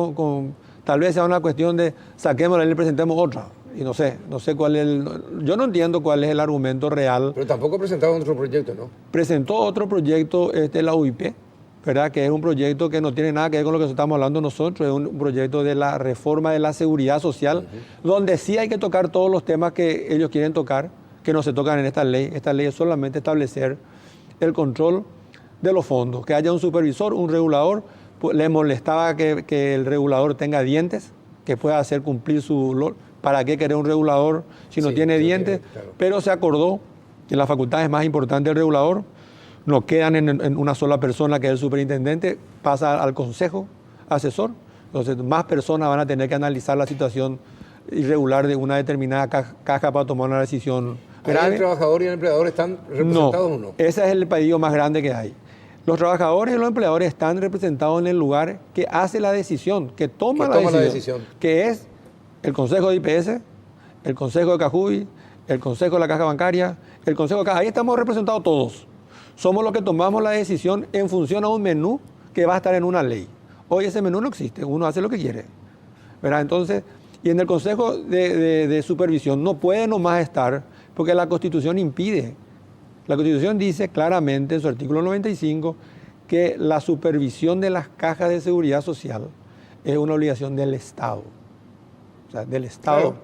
S2: tal vez sea una cuestión de saquémosla y le presentemos otra. Y no sé cuál es yo no entiendo cuál es el argumento real.
S1: Pero tampoco presentaron otro proyecto, ¿no?
S2: Presentó otro proyecto, la UIP, ¿verdad? Que es un proyecto que no tiene nada que ver con lo que estamos hablando nosotros, es un proyecto de la reforma de la seguridad social, donde sí hay que tocar todos los temas que ellos quieren tocar, que no se tocan en esta ley. Esta ley es solamente establecer el control de los fondos, que haya un supervisor, un regulador. Le molestaba que el regulador tenga dientes, que pueda hacer cumplir ¿para qué querer un regulador si no tiene dientes? Claro. Pero se acordó que las facultades más importantes del regulador no quedan en una sola persona, que es el superintendente, pasa al consejo asesor. Entonces, más personas van a tener que analizar la situación irregular de una determinada caja para tomar una decisión grave.
S1: ¿El trabajador y el empleador están representados o no?
S2: Ese es el pedido más grande que hay. Los trabajadores y los empleadores están representados en el lugar que hace la decisión, que toma la decisión, que es el Consejo de IPS, el Consejo de Cajubi, el Consejo de la Caja Bancaria, el Consejo de Caja. Ahí estamos representados todos. Somos los que tomamos la decisión en función a un menú que va a estar en una ley. Hoy ese menú no existe, uno hace lo que quiere, ¿verdad? Entonces, y en el Consejo de Supervisión no puede nomás estar, porque la Constitución impide. La Constitución dice claramente en su artículo 95 que la supervisión de las cajas de seguridad social es una obligación del Estado. O sea, del Estado. Claro.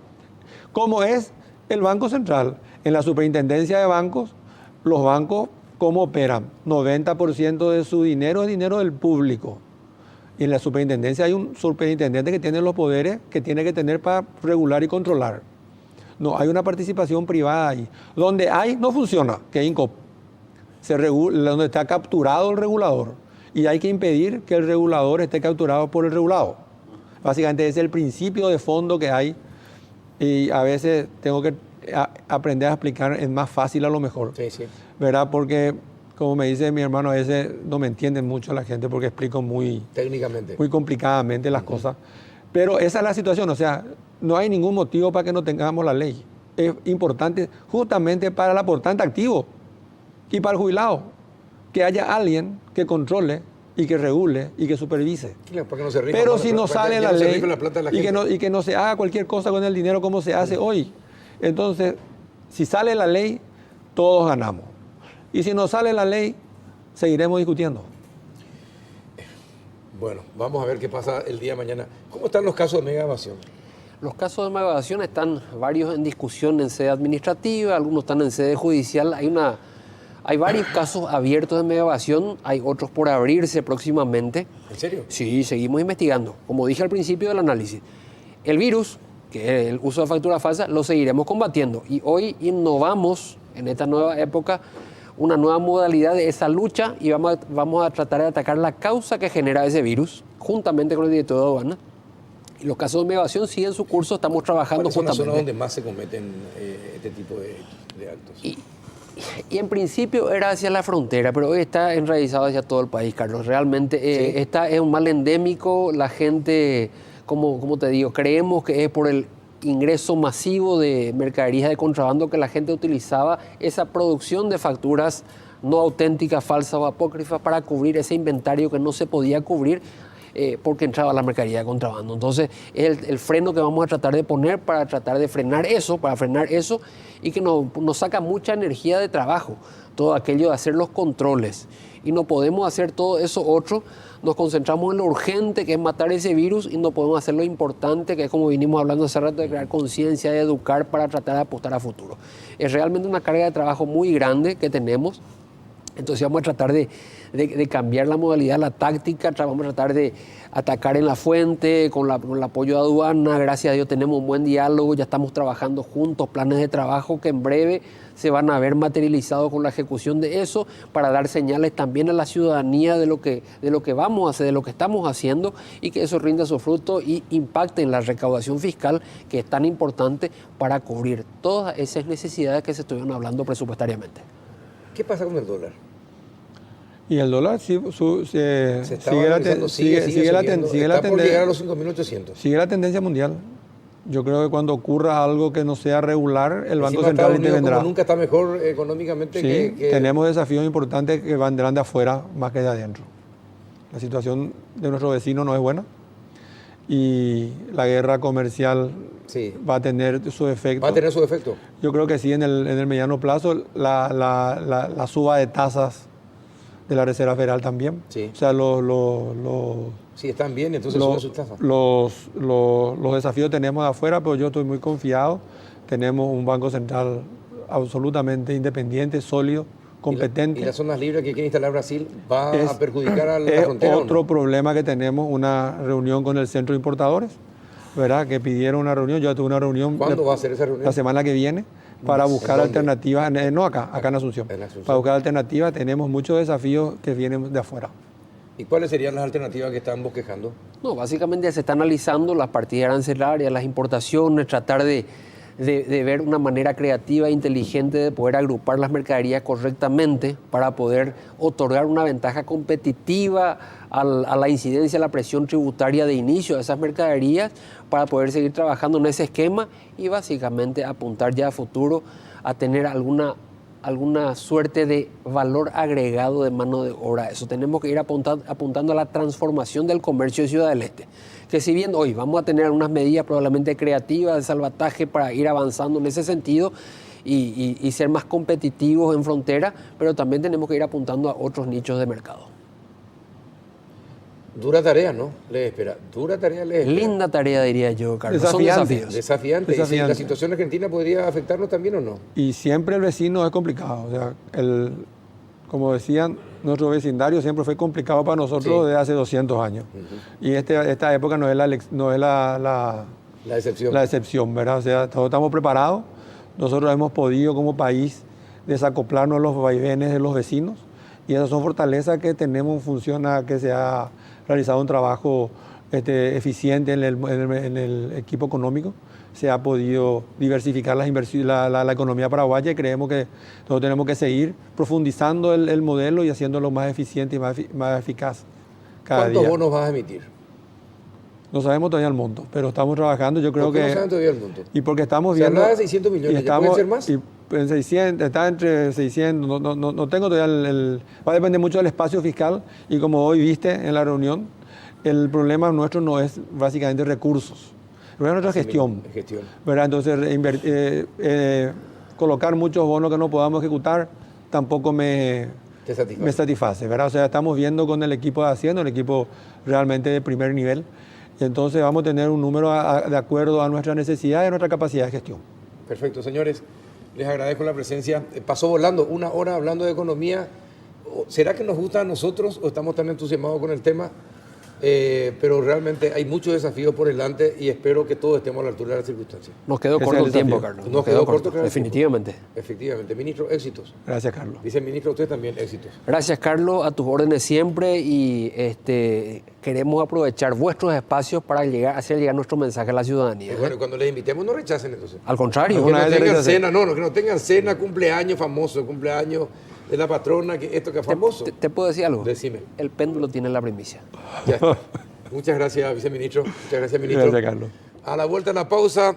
S2: Como es el Banco Central. En la superintendencia de bancos, los bancos, ¿cómo operan? 90% de su dinero es dinero del público. Y en la superintendencia hay un superintendente que tiene los poderes que tiene que tener para regular y controlar. No, hay una participación privada ahí. Donde hay, no funciona, que es INCOP. Donde está capturado el regulador. Y hay que impedir que el regulador esté capturado por el regulado. Básicamente ese es el principio de fondo que hay. Y a veces tengo que aprender a explicar, es más fácil a lo mejor.
S1: Sí, sí.
S2: ¿Verdad? Porque, como me dice mi hermano, a veces no me entienden mucho la gente porque explico muy
S1: técnicamente,
S2: muy complicadamente las cosas. Pero esa es la situación, o sea, no hay ningún motivo para que no tengamos la ley. Es importante justamente para el aportante activo y para el jubilado, que haya alguien que controle y que regule y que supervise.
S1: Claro, para que no se rifa.
S2: Pero si no sale la ley
S1: y
S2: que no se haga cualquier cosa con el dinero como se hace hoy, entonces, si sale la ley, todos ganamos. Y si no sale la ley, seguiremos discutiendo.
S1: Bueno, vamos a ver qué pasa el día de mañana. ¿Cómo están los casos de mega evasión?
S3: Los casos de mega evasión están varios en discusión en sede administrativa, algunos están en sede judicial. Hay varios casos abiertos de mega evasión, hay otros por abrirse próximamente.
S1: ¿En serio?
S3: Sí, seguimos investigando. Como dije al principio del análisis, el virus, que es el uso de factura falsa, lo seguiremos combatiendo. Y hoy innovamos en esta nueva época una nueva modalidad de esa lucha y vamos a tratar de atacar la causa que genera ese virus, juntamente con el director de aduana. Y los casos de mega evasión siguen su curso, estamos trabajando
S1: justamente. ¿Cuáles son las zonas donde
S3: justamente.
S1: más se cometen este tipo de actos?
S3: Y en principio era hacia la frontera, pero hoy está enraizado hacia todo el país, Carlos. Realmente
S1: ¿Sí?
S3: esta es un mal endémico, la gente como te digo, creemos que es por el ingreso masivo de mercaderías de contrabando que la gente utilizaba esa producción de facturas no auténticas, falsas o apócrifas para cubrir ese inventario que no se podía cubrir porque entraba la mercadería de contrabando. Entonces, es el freno que vamos a tratar de poner para tratar de frenar eso, y que nos saca mucha energía de trabajo, todo aquello de hacer los controles. Y no podemos hacer todo eso otro, nos concentramos en lo urgente, que es matar ese virus, y no podemos hacer lo importante, que es como vinimos hablando hace rato, de crear conciencia, de educar para tratar de apostar a futuro. Es realmente una carga de trabajo muy grande que tenemos. Entonces vamos a tratar de cambiar la modalidad, la táctica, vamos a tratar de atacar en la fuente con el apoyo de aduana. Gracias a Dios tenemos un buen diálogo, ya estamos trabajando juntos, planes de trabajo que en breve se van a ver materializados con la ejecución de eso, para dar señales también a la ciudadanía de lo que vamos a hacer, de lo que estamos haciendo, y que eso rinda su fruto y impacte en la recaudación fiscal, que es tan importante para cubrir todas esas necesidades que se estuvieron hablando presupuestariamente.
S1: ¿Qué pasa con el dólar?
S2: Y el dólar
S1: Se está valorizando, sigue está por llegar a los 5.800.
S2: Sigue la tendencia mundial. Yo creo que cuando ocurra algo que no sea regular, el Banco
S1: Encima
S2: Central
S1: Estados Unidos,
S2: intervendrá.
S1: como nunca está mejor económicamente que...
S2: Tenemos desafíos importantes que vendrán de afuera más que de adentro. La situación de nuestro vecino no es buena y la guerra comercial va a tener su efecto.
S1: ¿Va a tener su efecto?
S2: Yo creo que sí, en el mediano plazo, la suba de tasas de la Reserva Federal también.
S1: Sí.
S2: O sea,
S1: sí, están bien, entonces suben sus tasas.
S2: Los desafíos tenemos de afuera, pero yo estoy muy confiado. Tenemos un Banco Central absolutamente independiente, sólido, competente.
S1: ¿Y las zonas libres que quiere instalar Brasil va a perjudicar a la frontera?
S2: Es otro problema que tenemos, una reunión con el Centro de Importadores, ¿verdad? Que pidieron una reunión. Yo tuve una reunión.
S1: ¿Cuándo va a ser esa reunión?
S2: La semana que viene, para buscar alternativas. No acá en Asunción. Para buscar alternativas. Tenemos muchos desafíos que vienen de afuera.
S1: ¿Y cuáles serían las alternativas que están bosquejando?
S3: No, básicamente se está analizando las partidas arancelarias, las importaciones, tratar de ver una manera creativa e inteligente de poder agrupar las mercaderías correctamente para poder otorgar una ventaja competitiva a la incidencia, a la presión tributaria de inicio de esas mercaderías, para poder seguir trabajando en ese esquema y básicamente apuntar ya a futuro a tener alguna suerte de valor agregado de mano de obra. Eso tenemos que ir apuntando a la transformación del comercio de Ciudad del Este. Que si bien hoy vamos a tener algunas medidas probablemente creativas de salvataje para ir avanzando en ese sentido y ser más competitivos en frontera, pero también tenemos que ir apuntando a otros nichos de mercado.
S1: Dura tarea, ¿no? Les espera. Dura tarea les espera.
S3: Linda tarea, diría yo, Carlos.
S2: Desafiante.
S3: Son
S1: Desafiante. ¿Y si la situación argentina podría afectarnos también o no?
S2: Y siempre el vecino es complicado. O sea, como decían, nuestro vecindario siempre fue complicado para nosotros desde hace 200 años. Uh-huh. Y esta época no es la excepción, ¿verdad? O sea, todos estamos preparados. Nosotros hemos podido como país desacoplarnos los vaivenes de los vecinos. Y esas son fortalezas que tenemos en función a que se ha realizado un trabajo eficiente en el equipo económico. Se ha podido diversificar la economía paraguaya y creemos que nosotros tenemos que seguir profundizando el modelo y haciéndolo más eficiente y más eficaz cada día.
S1: ¿Cuántos bonos vas a emitir?
S2: No sabemos todavía el monto, pero estamos trabajando. Yo creo
S1: ¿Por qué
S2: que
S1: no saben todavía el monto?
S2: Y porque estamos viendo.
S1: Se habla de 600 millones, ¿ya puede ser más?
S2: En 600, está entre 600, no tengo todavía va a depender mucho del espacio fiscal y como hoy viste en la reunión, el problema nuestro no es básicamente recursos, el problema es nuestra gestión. ¿Verdad? Entonces, colocar muchos bonos que no podamos ejecutar tampoco me satisface, ¿verdad? O sea, estamos viendo con el equipo de Hacienda, el equipo realmente de primer nivel, y entonces vamos a tener un número de acuerdo a nuestra necesidad y a nuestra capacidad de gestión.
S1: Perfecto, señores. Les agradezco la presencia. Pasó volando 1 hora hablando de economía. ¿Será que nos gusta a nosotros o estamos tan entusiasmados con el tema? Pero realmente hay muchos desafíos por delante y espero que todos estemos a la altura de las circunstancias.
S3: Nos quedó corto el tiempo, Carlos.
S1: Nos quedó corto,
S3: definitivamente.
S1: Efectivamente. Ministro, éxitos.
S2: Gracias, Carlos.
S1: Viceministro, usted también, éxitos.
S3: Gracias, Carlos, a tus órdenes siempre y queremos aprovechar vuestros espacios para hacer llegar nuestro mensaje a la ciudadanía.
S1: Bueno, cuando les invitemos no rechacen entonces.
S3: Al contrario.
S1: Que no tengan cena, que no tengan cena, cumpleaños famoso, cumpleaños de la patrona, que esto que es famoso.
S3: ¿Te puedo decir algo?
S1: Decime.
S3: El péndulo tiene la primicia.
S1: Ya está. Muchas gracias, viceministro. Muchas gracias, ministro.
S2: Gracias, Carlos.
S1: A la vuelta de la pausa,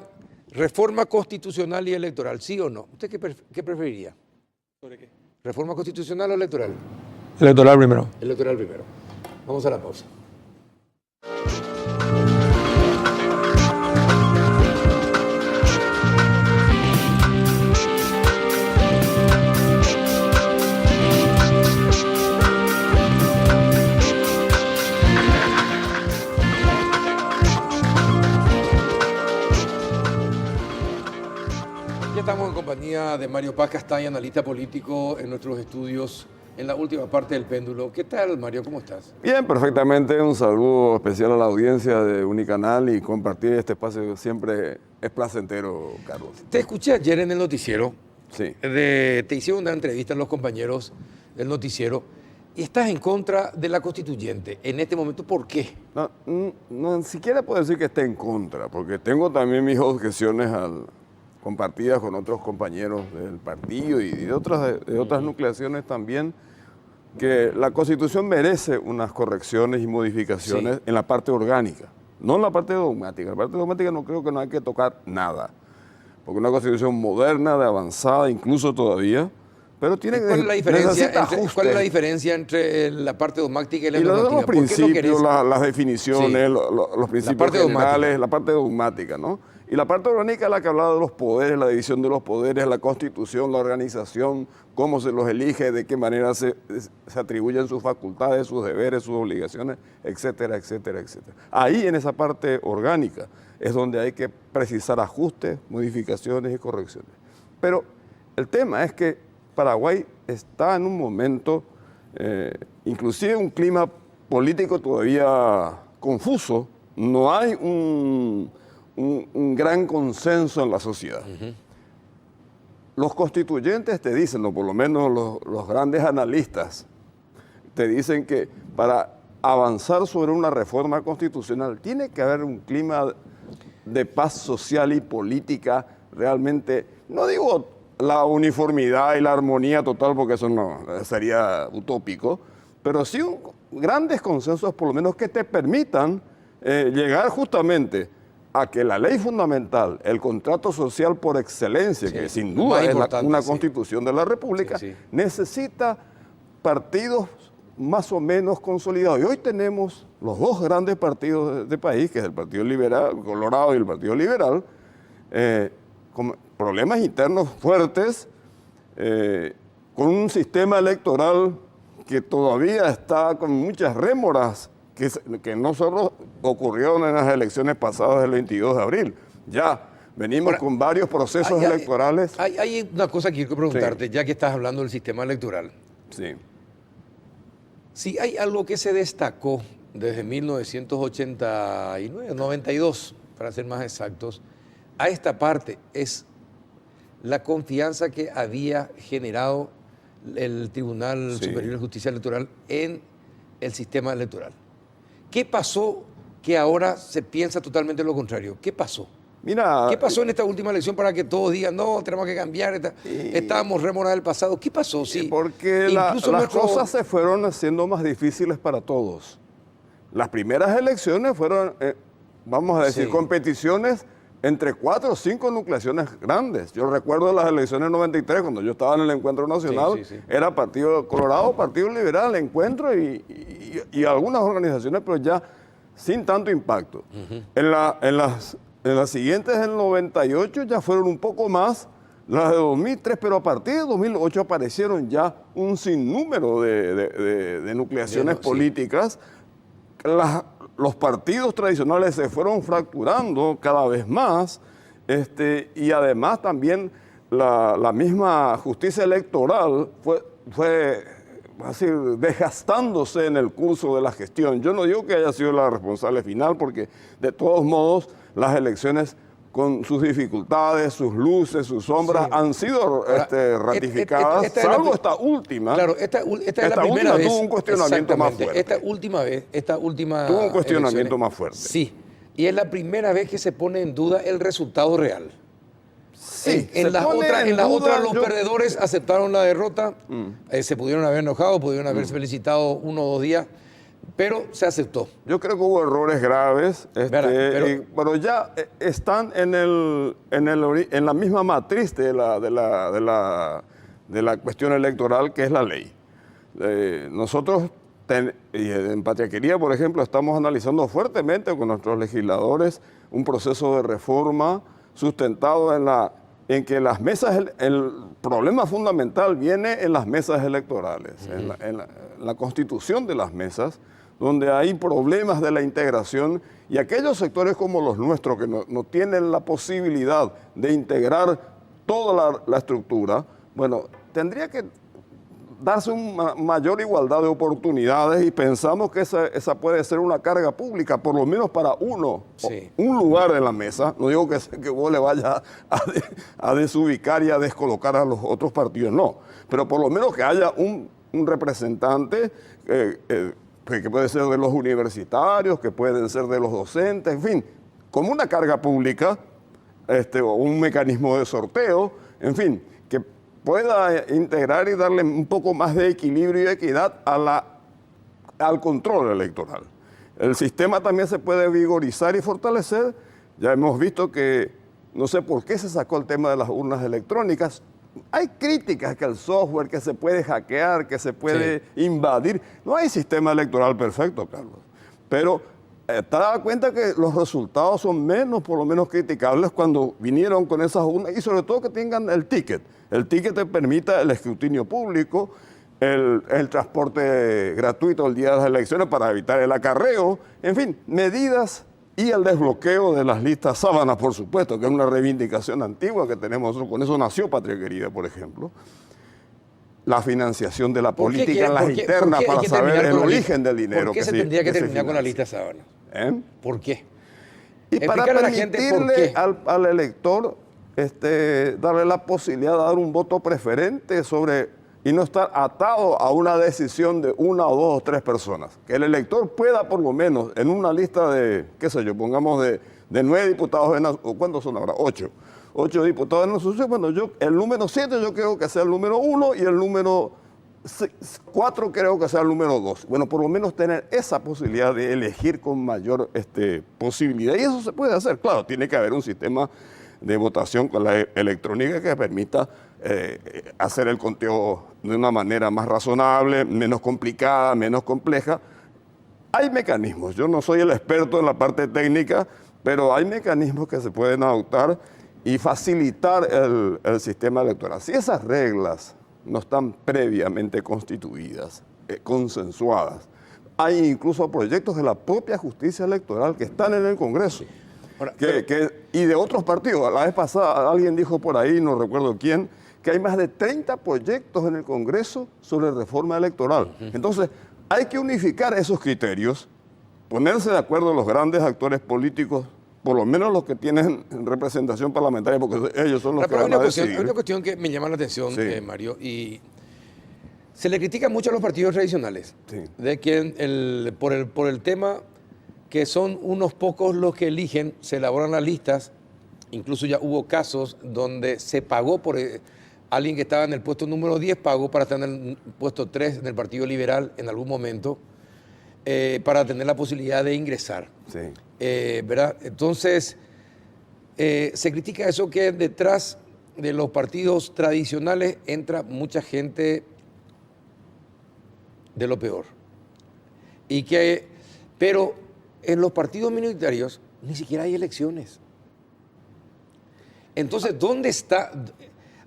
S1: reforma constitucional y electoral, ¿sí o no? ¿Usted qué preferiría?
S2: ¿Sobre qué?
S1: ¿Reforma constitucional o electoral?
S2: Electoral primero.
S1: Electoral primero. Vamos a la pausa. Ya estamos en compañía de Mario Paz Castaña, analista político en nuestros estudios en la última parte del péndulo. ¿Qué tal, Mario? ¿Cómo estás?
S4: Bien, perfectamente. Un saludo especial a la audiencia de Unicanal y compartir este espacio siempre es placentero, Carlos.
S1: Te escuché ayer en el noticiero.
S4: Sí.
S1: Te hicieron una entrevista a los compañeros del noticiero y estás en contra de la constituyente. En este momento, ¿por qué?
S4: No, ni siquiera puedo decir que esté en contra, porque tengo también mis objeciones compartidas con otros compañeros del partido y de otras nucleaciones también, que la Constitución merece unas correcciones y modificaciones en la parte orgánica, no en la parte dogmática. En la parte dogmática no creo que no hay que tocar nada, porque una Constitución moderna, de avanzada, incluso todavía, pero tiene que
S1: ¿Cuál es la diferencia
S4: necesita ajustes.
S1: entre la parte dogmática y la
S4: Y
S1: dogmática?
S4: los principios, las definiciones,
S1: Sí.
S4: los principios
S1: parte
S4: generales,
S1: dogmática.
S4: la parte dogmática, ¿no? Y la parte orgánica es la que hablaba de los poderes, la división de los poderes, la constitución, la organización, cómo se los elige, de qué manera se atribuyen sus facultades, sus deberes, sus obligaciones, etcétera, etcétera, etcétera. Ahí en esa parte orgánica es donde hay que precisar ajustes, modificaciones y correcciones. Pero el tema es que Paraguay está en un momento, inclusive un clima político todavía confuso, no hay un gran consenso en la sociedad. Los constituyentes te dicen, o por lo menos los grandes analistas, te dicen que para avanzar sobre una reforma constitucional tiene que haber un clima de paz social y política realmente, no digo la uniformidad y la armonía total, porque eso no sería utópico, pero sí grandes consensos, por lo menos que te permitan llegar justamente a que la ley fundamental, el contrato social por excelencia, que sin duda es una constitución de la República, necesita partidos más o menos consolidados. Y hoy tenemos los dos grandes partidos de país, que es el Partido Liberal, Colorado y el Partido Liberal, con problemas internos fuertes, con un sistema electoral que todavía está con muchas rémoras, que no solo ocurrieron en las elecciones pasadas del 22 de abril. Ya venimos con varios procesos electorales.
S1: Hay una cosa que quiero preguntarte, ya que estás hablando del sistema electoral.
S4: Sí.
S1: Si hay algo que se destacó desde 1989, 92, para ser más exactos, a esta parte es la confianza que había generado el Tribunal Superior de Justicia Electoral en el sistema electoral. ¿Qué pasó que ahora se piensa totalmente lo contrario? ¿Qué pasó?
S4: Mira,
S1: ¿Qué pasó en esta última elección para que todos digan, no, tenemos que cambiar, estábamos rémoras del pasado? ¿Qué pasó? Sí,
S4: porque las cosas se fueron haciendo más difíciles para todos. Las primeras elecciones fueron, vamos a decir, competiciones entre 4 o 5 nucleaciones grandes. Yo recuerdo las elecciones 93, cuando yo estaba en el Encuentro Nacional, era Partido Colorado, Partido Liberal, Encuentro y algunas organizaciones, pero ya sin tanto impacto. En las siguientes, del 98, ya fueron un poco más, las de 2003, pero a partir de 2008 aparecieron ya un sinnúmero de nucleaciones políticas. Los partidos tradicionales se fueron fracturando cada vez más, y además también la misma justicia electoral fue así, desgastándose en el curso de la gestión. Yo no digo que haya sido la responsable final, porque de todos modos las elecciones, con sus dificultades, sus luces, sus sombras, han sido ratificadas, salvo esta última.
S1: Claro, esta es la primera vez.
S4: Tuvo un cuestionamiento más fuerte.
S1: Esta última
S4: tuvo un cuestionamiento más fuerte.
S1: Sí, y es la primera vez que se pone en duda el resultado real.
S4: Sí,
S1: en las otras los perdedores aceptaron la derrota, se pudieron haber enojado, pudieron haberse felicitado 1 o 2 días. pero se aceptó.
S4: Yo creo que hubo errores graves, pero ya están en la misma matriz de la cuestión electoral, que es la ley. Nosotros en Patriaquería, por ejemplo, estamos analizando fuertemente con nuestros legisladores un proceso de reforma sustentado en que las mesas, el problema fundamental viene en las mesas electorales, en la constitución de las mesas, donde hay problemas de la integración, y aquellos sectores como los nuestros que no tienen la posibilidad de integrar toda la estructura, bueno, tendría que darse una mayor igualdad de oportunidades, y pensamos que esa puede ser una carga pública, por lo menos para un lugar en la mesa. No digo que vos le vayas a desubicar y a descolocar a los otros partidos, no, pero por lo menos que haya un representante que puede ser de los universitarios, que pueden ser de los docentes, en fin, como una carga pública, o un mecanismo de sorteo, en fin, que pueda integrar y darle un poco más de equilibrio y equidad al control electoral. El sistema también se puede vigorizar y fortalecer. Ya hemos visto que, no sé por qué se sacó el tema de las urnas electrónicas. Hay críticas que el software, que se puede hackear, que se puede invadir. No hay sistema electoral perfecto, Carlos. Pero te das cuenta que los resultados son por lo menos criticables cuando vinieron con esas urnas, y sobre todo que tengan el ticket. El ticket te permita el escrutinio público, el transporte gratuito el día de las elecciones para evitar el acarreo, en fin, medidas, y el desbloqueo de las listas sábanas, por supuesto, que es una reivindicación antigua que tenemos nosotros. Con eso nació Patria Querida, por ejemplo. La financiación de la política en las internas para saber el origen del dinero.
S1: ¿Por qué se tendría que terminar con la lista sábana? ¿Por qué?
S4: Y para permitirle al elector darle la posibilidad de dar un voto preferente y no estar atado a una decisión de una o dos o tres personas. Que el elector pueda, por lo menos, en una lista de, qué sé yo, pongamos de 9 diputados, ¿cuántos son ahora? 8. 8 diputados en la asociación. Bueno, el número 7 yo creo que sea el número 1 y el número 4 creo que sea el número 2. Bueno, por lo menos tener esa posibilidad de elegir con mayor posibilidad. Y eso se puede hacer. Claro, tiene que haber un sistema de votación con la electrónica que permita hacer el conteo de una manera más razonable, menos complicada, menos compleja. Hay mecanismos. Yo no soy el experto en la parte técnica, pero hay mecanismos que se pueden adoptar y facilitar el sistema electoral. Si esas reglas no están previamente constituidas, consensuadas, hay incluso proyectos de la propia justicia electoral que están en el Congreso. Ahora, y de otros partidos. La vez pasada alguien dijo por ahí, no recuerdo quién, que hay más de 30 proyectos en el Congreso sobre reforma electoral. Entonces, hay que unificar esos criterios, ponerse de acuerdo los grandes actores políticos, por lo menos los que tienen representación parlamentaria, porque ellos son los que van a decidir.
S1: Hay una cuestión que me llama la atención, Mario, y se le critica mucho a los partidos tradicionales, de que por el tema que son unos pocos los que eligen, se elaboran las listas. Incluso ya hubo casos donde se pagó por alguien que estaba en el puesto número 10, pagó para estar en el puesto 3 en el Partido Liberal en algún momento, para tener la posibilidad de ingresar. ¿Verdad? Entonces, se critica eso, que detrás de los partidos tradicionales entra mucha gente de lo peor. Pero en los partidos minoritarios ni siquiera hay elecciones. Entonces, ¿dónde está?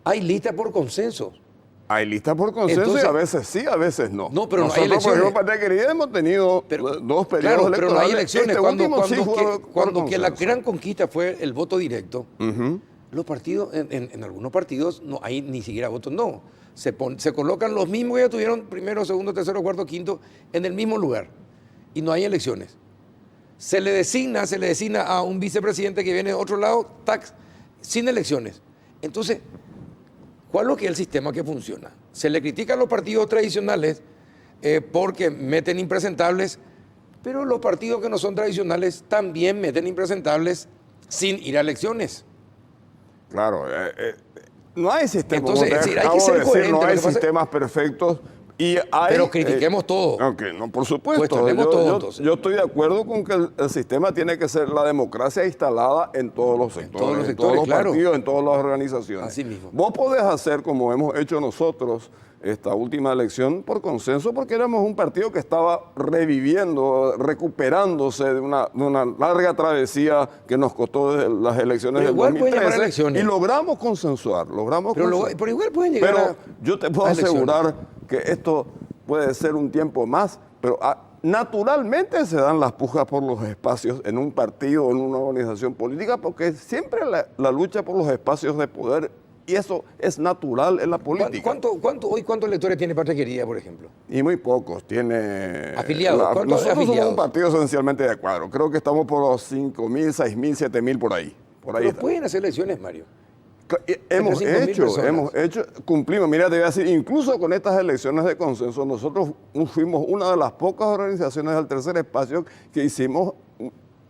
S1: Hay lista por consenso.
S4: Hay lista por consenso. Entonces, y a veces sí, a veces no.
S1: No, pero
S4: nosotros,
S1: no hay elecciones.
S4: Por ejemplo, Patria Querida hemos tenido 2 periodos electorales.
S1: Pero no hay elecciones. Cuando
S4: que
S1: la gran conquista fue el voto directo, los partidos, en algunos partidos no hay ni siquiera votos, no. Se colocan los mismos que ya tuvieron primero, segundo, tercero, cuarto, quinto, en el mismo lugar. Y no hay elecciones. Se le designa a un vicepresidente que viene de otro lado, sin elecciones. Entonces, ¿cuál es lo que es el sistema que funciona? Se le critica a los partidos tradicionales porque meten impresentables, pero los partidos que no son tradicionales también meten impresentables sin ir a elecciones.
S4: Claro, no hay sistemas.
S1: Entonces, hay que ser coherente.
S4: No hay sistemas perfectos.
S1: Pero critiquemos todo.
S4: Okay, no, por supuesto.
S1: Cuestionemos todo, entonces.
S4: Yo estoy de acuerdo con que el sistema tiene que ser la democracia instalada en todos los sectores, en todos los
S1: claro.
S4: partidos, en todas las organizaciones.
S1: Así mismo.
S4: Vos podés hacer, como hemos hecho nosotros, esta última elección por consenso, porque éramos un partido que estaba reviviendo, recuperándose de una larga travesía que nos costó desde las elecciones
S1: Pero
S4: del
S1: igual pueden llamar a
S4: 2013
S1: elecciones.
S4: y logramos consensuar.
S1: Pero igual pueden llegar
S4: Pero yo te puedo
S1: a elecciones.
S4: asegurar que esto puede ser un tiempo más, pero naturalmente se dan las pujas por los espacios en un partido o en una organización política, porque siempre la lucha por los espacios de poder, y eso es natural en la política.
S1: ¿Cuántos electores tiene Patria Querida, por ejemplo?
S4: Y muy pocos. Tiene...
S1: ¿Afiliados? ¿Cuántos
S4: Nosotros somos
S1: afiliados?
S4: un partido esencialmente de cuadro. Creo que estamos por los 5.000, 6.000, 7.000 por ahí.
S1: Pero pueden hacer elecciones, Mario.
S4: Hemos
S1: 5.000 personas.
S4: hecho, cumplimos. Mira, te voy a decir, incluso con estas elecciones de consenso, nosotros fuimos una de las pocas organizaciones del tercer espacio que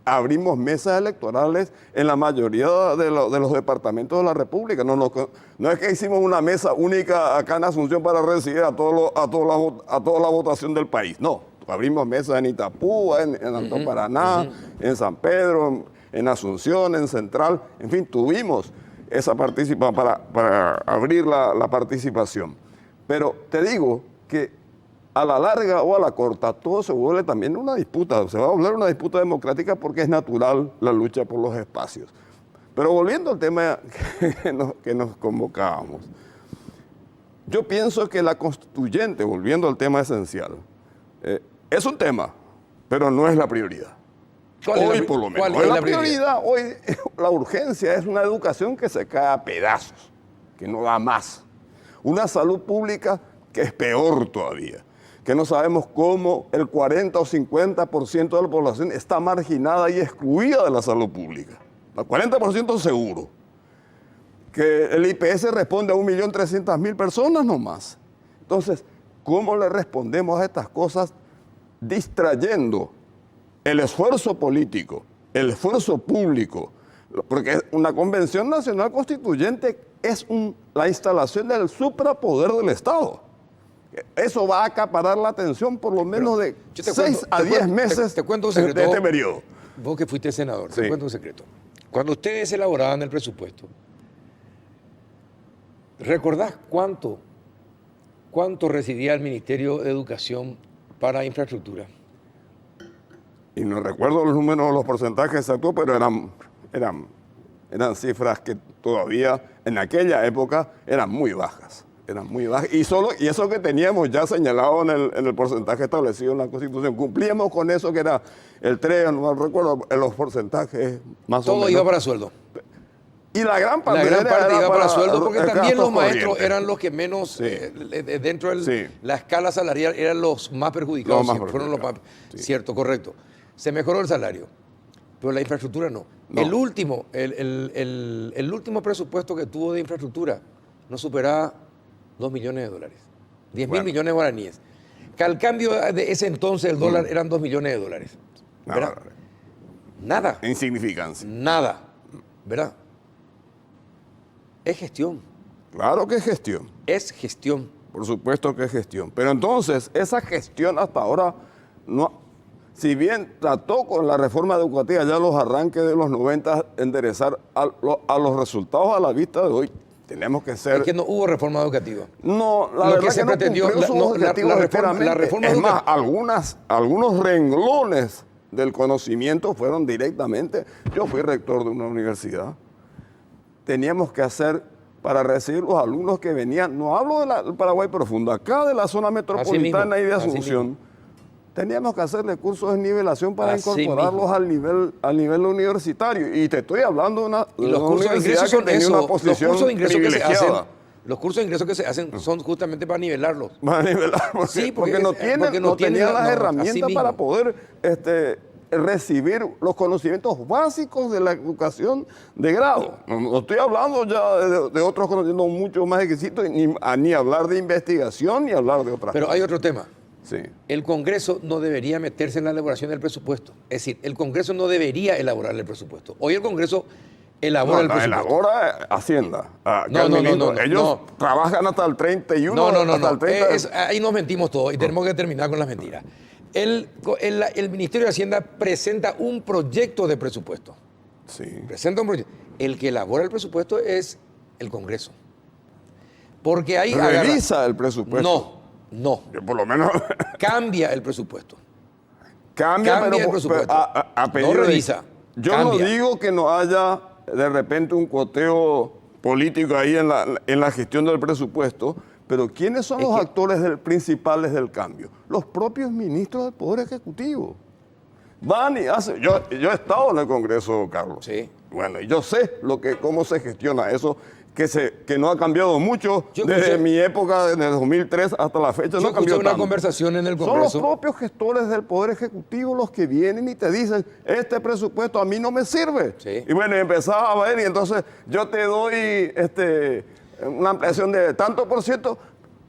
S4: abrimos mesas electorales en la mayoría de los departamentos de la República. No es que hicimos una mesa única acá en Asunción para recibir a toda la votación del país. No, abrimos mesas en Itapúa, en Alto Paraná, en San Pedro, en Asunción, en Central. En fin, tuvimos esa participación para abrir la participación. Pero te digo que a la larga o a la corta, todo se vuelve también una disputa. Se va a volver una disputa democrática porque es natural la lucha por los espacios. Pero volviendo al tema que nos convocábamos, yo pienso que la constituyente, volviendo al tema esencial, es un tema, pero no es la prioridad. Hoy, por lo menos. La prioridad, hoy, la urgencia es una educación que se cae a pedazos, que no da más. Una salud pública que es peor todavía, que no sabemos cómo el 40 o 50% de la población está marginada y excluida de la salud pública. El 40% seguro. Que el IPS responde a 1.300.000 personas nomás. Entonces, ¿cómo le respondemos a estas cosas distrayendo el esfuerzo político, el esfuerzo público? Porque una convención nacional constituyente es la instalación del suprapoder del Estado. Eso va a acaparar la atención por lo menos de 6 a 10 meses
S1: te cuento un secreto,
S4: de este periodo.
S1: Vos que fuiste senador,
S4: Sí.
S1: te cuento un secreto. Cuando ustedes elaboraban el presupuesto, ¿recordás cuánto recibía el Ministerio de Educación para infraestructura?
S4: Y no recuerdo los números, los porcentajes exactos, pero eran cifras que todavía en aquella época eran muy bajas. Eran muy bajas. Y eso que teníamos ya señalado en el porcentaje establecido en la Constitución. Cumplíamos con eso que era el 3, no recuerdo los porcentajes más o menos.
S1: Todo iba para sueldo.
S4: Y la gran parte,
S1: iba para sueldo porque también los maestros
S4: corrientes.
S1: eran los que menos,
S4: Sí.
S1: dentro de
S4: Sí.
S1: la escala salarial, eran los más perjudicados.
S4: Los más
S1: siempre, fueron los más,
S4: perjudicados, sí.
S1: Cierto, correcto. Se mejoró el salario, pero la infraestructura no.
S4: No.
S1: El último presupuesto que tuvo de infraestructura no superaba $2 millones, 10.000
S4: Bueno.
S1: millones de guaraníes. Que al cambio de ese entonces el dólar eran $2 millones. ¿Verdad? Nada.
S4: Insignificancia.
S1: Nada. ¿Verdad? Es gestión.
S4: Claro que es gestión.
S1: Es gestión.
S4: Por supuesto que es gestión. Pero entonces, esa gestión hasta ahora, si bien trató con la reforma educativa ya los arranques de los 90 enderezar a los resultados a la vista de hoy, tenemos que ser...
S1: Es que no hubo reforma educativa.
S4: No, la
S1: Lo
S4: verdad
S1: que se
S4: que no
S1: pretendió,
S4: cumplió sus objetivos enteramente.
S1: la reforma
S4: es más,
S1: educativa.
S4: algunos renglones del conocimiento fueron directamente... Yo fui rector de una universidad. Teníamos que hacer para recibir los alumnos que venían, no hablo del Paraguay profundo, acá de la zona metropolitana y de Asunción, teníamos que hacerle cursos de nivelación para
S1: Así
S4: incorporarlos al nivel universitario. Y te estoy hablando de una
S1: Los cursos de ingreso son
S4: tenía
S1: eso.
S4: una
S1: Los
S4: posición
S1: cursos de ingreso que se hacen,
S4: privilegiada.
S1: los cursos de ingreso que se hacen son justamente para nivelarlos.
S4: Para nivelar,
S1: Sí,
S4: porque no
S1: porque
S4: tenían
S1: tienen
S4: las
S1: así
S4: herramientas
S1: mismo.
S4: para poder recibir los conocimientos básicos de la educación de grado. No estoy hablando ya de otros conocimientos mucho más exquisitos, ni hablar de investigación, ni hablar de otras
S1: Pero
S4: cosas.
S1: hay otro tema.
S4: Sí.
S1: El Congreso no debería meterse en la elaboración del presupuesto. Es decir, el Congreso no debería elaborar el presupuesto. Hoy el Congreso elabora el
S4: No,
S1: presupuesto.
S4: elabora Hacienda.
S1: No,
S4: Ellos
S1: no.
S4: trabajan hasta el 31.
S1: No.
S4: hasta el 30.
S1: Ahí nos mentimos todos y tenemos que terminar con las mentiras. El Ministerio de Hacienda presenta un proyecto de presupuesto.
S4: Sí.
S1: Presenta un proyecto. El que elabora el presupuesto es el Congreso. Porque ahí
S4: Revisa el presupuesto.
S1: No.
S4: Yo por lo menos
S1: Cambia el presupuesto.
S4: cambia
S1: el
S4: pero
S1: presupuesto.
S4: a pedido
S1: No
S4: de-
S1: revisa.
S4: Yo
S1: Cambia.
S4: no digo que no haya de repente un coteo político ahí en la gestión del presupuesto, pero ¿quiénes son
S1: Es
S4: los
S1: que-
S4: actores principales del cambio? Los propios ministros del Poder Ejecutivo. Van y hacen. Yo he estado en el Congreso, Carlos.
S1: Sí.
S4: Bueno, y yo sé cómo se gestiona eso, que no ha cambiado mucho
S1: Yo
S4: desde
S1: escuché-
S4: mi época, desde el 2003 hasta la fecha.
S1: Yo
S4: no
S1: escuché
S4: cambió
S1: una
S4: tanto.
S1: conversación en el
S4: Son los
S1: Congreso.
S4: propios gestores del Poder Ejecutivo los que vienen y te dicen, este presupuesto a mí no me sirve.
S1: Sí.
S4: Y bueno, y empezaba a ver y entonces yo te doy una ampliación de tanto por ciento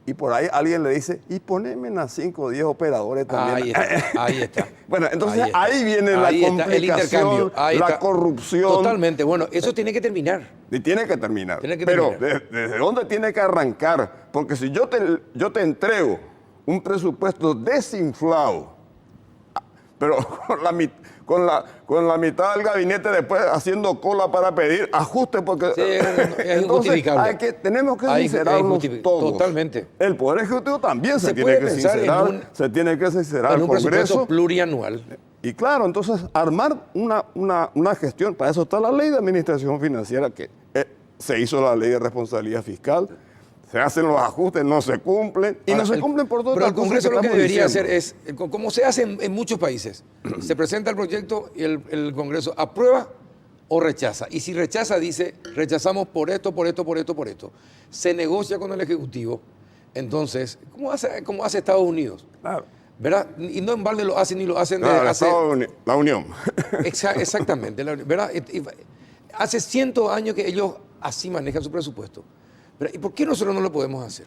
S4: y por ahí alguien le dice, y poneme a 5 o 10 operadores también.
S1: Ahí está.
S4: Bueno, entonces
S1: está.
S4: ahí viene
S1: Ahí
S4: la
S1: está, el intercambio.
S4: complicación,
S1: Ahí
S4: la
S1: está.
S4: corrupción.
S1: Totalmente. Bueno, eso tiene que terminar.
S4: Y tiene que terminar.
S1: Tiene que
S4: Pero
S1: terminar.
S4: ¿desde dónde tiene que arrancar? Porque si yo te entrego un presupuesto desinflado, pero con la mitad del gabinete después haciendo cola para pedir ajuste, porque
S1: Sí, es
S4: entonces
S1: injustificable.
S4: tenemos que
S1: Ahí-
S4: sincerarnos
S1: es
S4: todos.
S1: Totalmente.
S4: El Poder Ejecutivo también se
S1: Se
S4: tiene
S1: puede
S4: que
S1: pensar
S4: sincerar, se tiene que sincerar
S1: En
S4: al
S1: un presupuesto
S4: Congreso.
S1: plurianual.
S4: Y claro, entonces armar una gestión, para eso está la ley de administración financiera, que se hizo la ley de responsabilidad fiscal, se hacen los ajustes, no se cumplen, y
S1: Ahora,
S4: no se cumplen por todas
S1: Pero
S4: las
S1: el
S4: cosas
S1: Congreso lo que
S4: estamos
S1: debería
S4: diciendo.
S1: hacer es, como se hace en muchos países, se presenta el proyecto y el Congreso aprueba o rechaza. Y si rechaza, dice, rechazamos por esto, por esto, por esto, por esto. Se negocia con el Ejecutivo. Entonces, como hace Estados Unidos.
S4: Claro.
S1: ¿Verdad? Y no en balde lo hacen ni lo hacen
S4: Claro,
S1: hace...
S4: la Unión.
S1: Exactamente, ¿verdad? Hace cientos de años que ellos así manejan su presupuesto. ¿Verdad? ¿Y por qué nosotros no lo podemos hacer?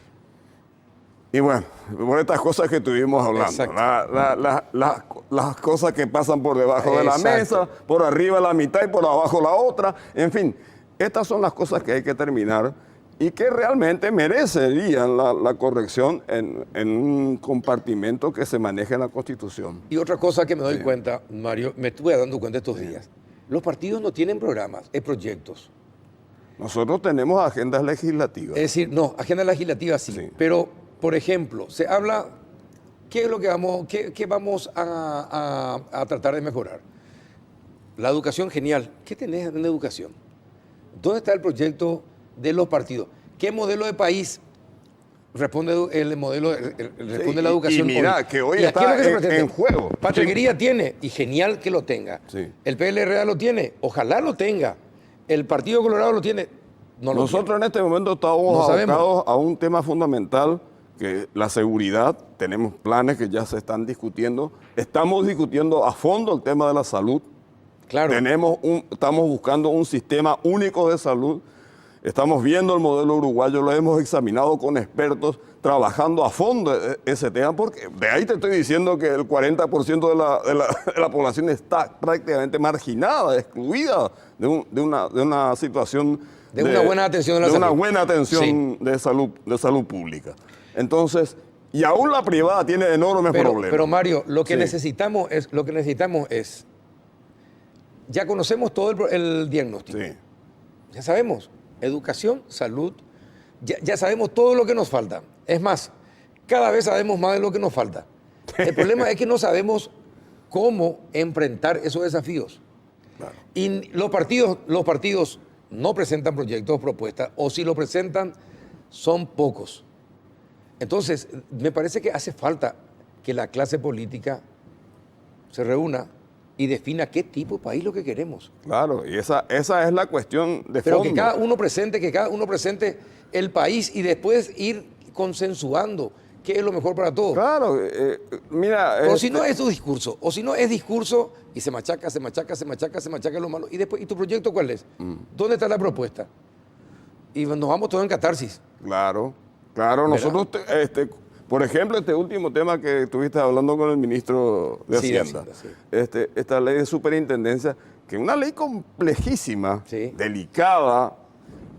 S4: Y bueno, por estas cosas que estuvimos hablando,
S1: Exacto.
S4: las cosas que pasan por debajo de la
S1: Exacto.
S4: mesa, por arriba la mitad y por abajo la otra, en fin, estas son las cosas que hay que terminar y que realmente merecerían la corrección en un compartimento que se maneje en la Constitución.
S1: Y otra cosa que me doy cuenta, Mario, me estuve dando cuenta estos días. Los partidos no tienen programas, es proyectos.
S4: Nosotros tenemos agendas legislativas.
S1: Es decir, no, agenda legislativa sí.
S4: Sí.
S1: Pero, por ejemplo, se habla, ¿qué es lo que qué vamos a tratar de mejorar? La educación, genial. ¿Qué tenés en educación? ¿Dónde está el proyecto de los partidos? ¿Qué modelo de país responde el modelo, responde la educación?
S4: Y mira, que hoy
S1: ¿Y aquí
S4: está
S1: es lo que se pretende?
S4: en juego.
S1: Patriquería tiene, y genial que lo tenga.
S4: Sí.
S1: El PLRA lo tiene, ojalá lo tenga. El Partido Colorado lo tiene, no lo
S4: Nosotros en este momento estamos
S1: No sabemos.
S4: abocados a un tema fundamental, que es la seguridad. Tenemos planes que ya se están discutiendo. Estamos discutiendo a fondo el tema de la salud.
S1: tiene. Claro.
S4: Estamos buscando un sistema único de salud. Estamos viendo el modelo uruguayo, lo hemos examinado con expertos, trabajando a fondo ese tema, porque de ahí te estoy diciendo que el 40% de la población está prácticamente marginada, excluida de una situación
S1: De una buena atención de la salud.
S4: una buena atención
S1: Sí.
S4: de salud pública. Entonces, y aún la privada tiene enormes problemas.
S1: Pero Mario, lo que
S4: Sí.
S1: necesitamos es, ya conocemos todo el diagnóstico.
S4: Sí.
S1: Ya sabemos, educación, salud, ya sabemos todo lo que nos falta. Es más, cada vez sabemos más de lo que nos falta. El problema es que no sabemos cómo enfrentar esos desafíos.
S4: Claro.
S1: Y los partidos no presentan proyectos, propuestas, o si lo presentan, son pocos. Entonces, me parece que hace falta que la clase política se reúna y defina qué tipo de país lo que queremos.
S4: Claro, y esa es la cuestión de
S1: Pero
S4: fondo.
S1: que cada uno presente el país y después ir consensuando qué es lo mejor para todos.
S4: Claro, mira...
S1: Pero si no es tu discurso, o si no es discurso y se machaca lo malo, y después, ¿y tu proyecto cuál es? ¿Dónde está la propuesta? Y nos vamos todos en catarsis.
S4: Claro,
S1: ¿Verdad?
S4: nosotros, por ejemplo, este último tema que estuviste hablando con el ministro de
S1: Sí, de
S4: Hacienda,
S1: Hacienda,
S4: esta ley de superintendencia, que una ley complejísima,
S1: Sí.
S4: delicada,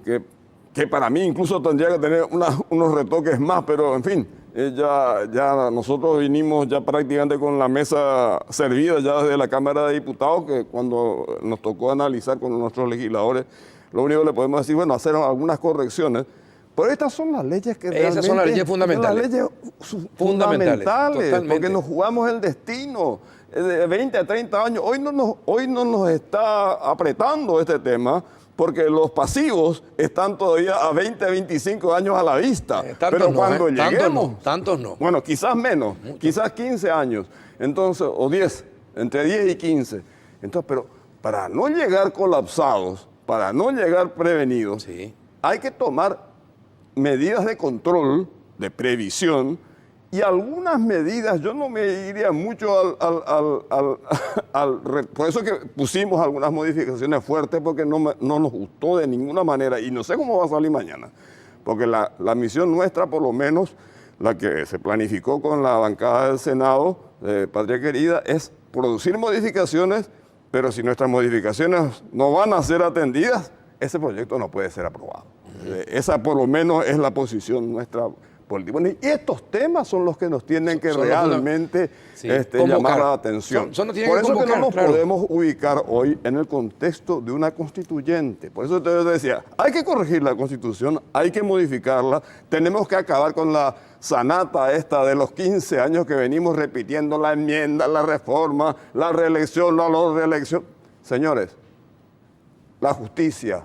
S4: que para mí incluso tendría que tener unos retoques más, pero en fin, ya nosotros vinimos ya prácticamente con la mesa servida ya desde la Cámara de Diputados, que cuando nos tocó analizar con nuestros legisladores, lo único que le podemos decir, bueno, hacer algunas correcciones, pero estas son las leyes que realmente...
S1: Esas son las leyes fundamentales.
S4: Son las leyes fundamentales,
S1: Totalmente.
S4: porque nos jugamos el destino de 20 a 30 años. Hoy no nos está apretando este tema, porque los pasivos están todavía a 20, 25 años a la vista. Pero cuando lleguemos...
S1: Tantos no.
S4: Bueno, quizás menos, quizás 15 años, entonces, o 10, entre 10 y 15. Entonces, pero para no llegar colapsados, para no llegar prevenidos,
S1: Sí.
S4: hay que tomar medidas de control, de previsión, y algunas medidas, yo no me iría mucho por eso que pusimos algunas modificaciones fuertes, porque no nos gustó de ninguna manera, y no sé cómo va a salir mañana, porque la misión nuestra, por lo menos, la que se planificó con la bancada del Senado, Patria Querida, es producir modificaciones, pero si nuestras modificaciones no van a ser atendidas, ese proyecto no puede ser aprobado. Esa por lo menos es la posición nuestra política. Bueno, y estos temas son los que nos tienen que realmente
S1: sí,
S4: llamar la atención. Por eso que no nos podemos ubicar hoy en el contexto de una constituyente. Por eso te decía, hay que corregir la Constitución, hay que modificarla, tenemos que acabar con la sanata esta de los 15 años que venimos repitiendo la enmienda, la reforma, la reelección, la no reelección. Señores, la justicia,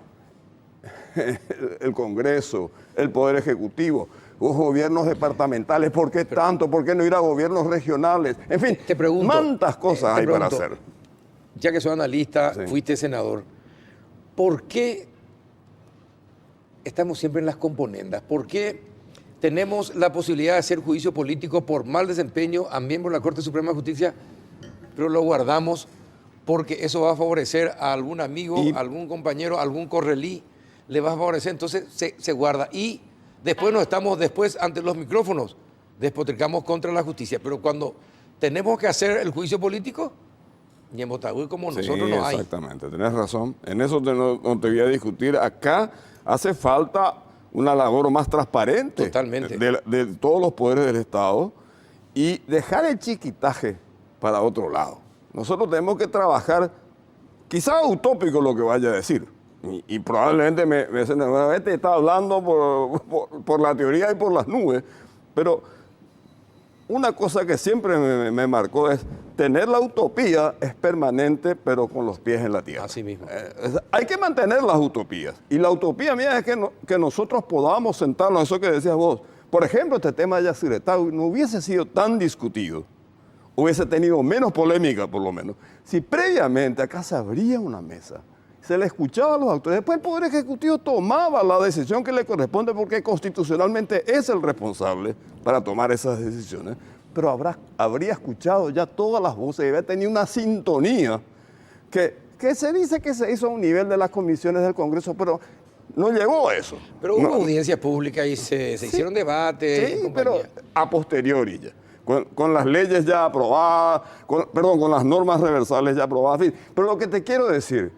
S4: el Congreso, el Poder Ejecutivo, los gobiernos departamentales, ¿por qué tanto? ¿Por qué no ir a gobiernos regionales? En fin,
S1: te pregunto,
S4: tantas cosas hay para hacer.
S1: Ya que soy analista,
S4: Sí.
S1: fuiste senador, ¿por qué estamos siempre en las componendas? ¿Por qué tenemos la posibilidad de hacer juicio político por mal desempeño a miembros de la Corte Suprema de Justicia, pero lo guardamos porque eso va a favorecer a algún amigo, a algún compañero, a algún correlí, le va a favorecer, entonces se guarda? Y después ante los micrófonos, despotricamos contra la justicia, pero cuando tenemos que hacer el juicio político, y en Botagüí como nosotros no hay.
S4: Exactamente, tenés razón. En eso no te voy a discutir. Acá hace falta una labor más transparente.
S1: Totalmente.
S4: De todos los poderes del Estado y dejar el chiquitaje para otro lado. Nosotros tenemos que trabajar, quizá utópico lo que vaya a decir, y probablemente me dicen, bueno, este está hablando por la teoría y por las nubes, pero una cosa que siempre me marcó es tener la utopía es permanente, pero con los pies en la tierra.
S1: Así mismo.
S4: Hay que mantener las utopías. Y la utopía mía es que nosotros podamos sentarnos, eso que decías vos. Por ejemplo, este tema de Yacyretá no hubiese sido tan discutido, hubiese tenido menos polémica por lo menos, si previamente acá se abría una mesa, se le escuchaba a los actores, después el Poder Ejecutivo tomaba la decisión que le corresponde porque constitucionalmente es el responsable para tomar esas decisiones, pero habría escuchado ya todas las voces y habría tenido una sintonía que se dice que se hizo a un nivel de las comisiones del Congreso, pero no llegó a eso.
S1: Pero hubo audiencia pública y se hicieron debates.
S4: Sí, pero a posteriori ya. Con las leyes ya aprobadas, con las normas reversales ya aprobadas. En fin, pero lo que te quiero decir,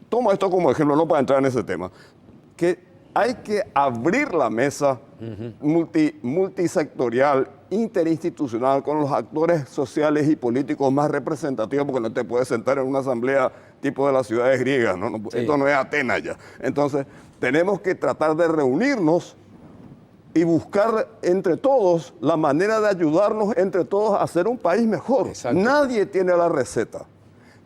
S4: tomo esto como ejemplo, no para entrar en ese tema, que hay que abrir la mesa multisectorial, interinstitucional, con los actores sociales y políticos más representativos, porque no te puedes sentar en una asamblea tipo de las ciudades griegas, ¿no? Sí. Esto no es Atenas ya. Entonces, tenemos que tratar de reunirnos y buscar entre todos la manera de ayudarnos entre todos a hacer un país mejor.
S1: Exacto.
S4: Nadie tiene la receta.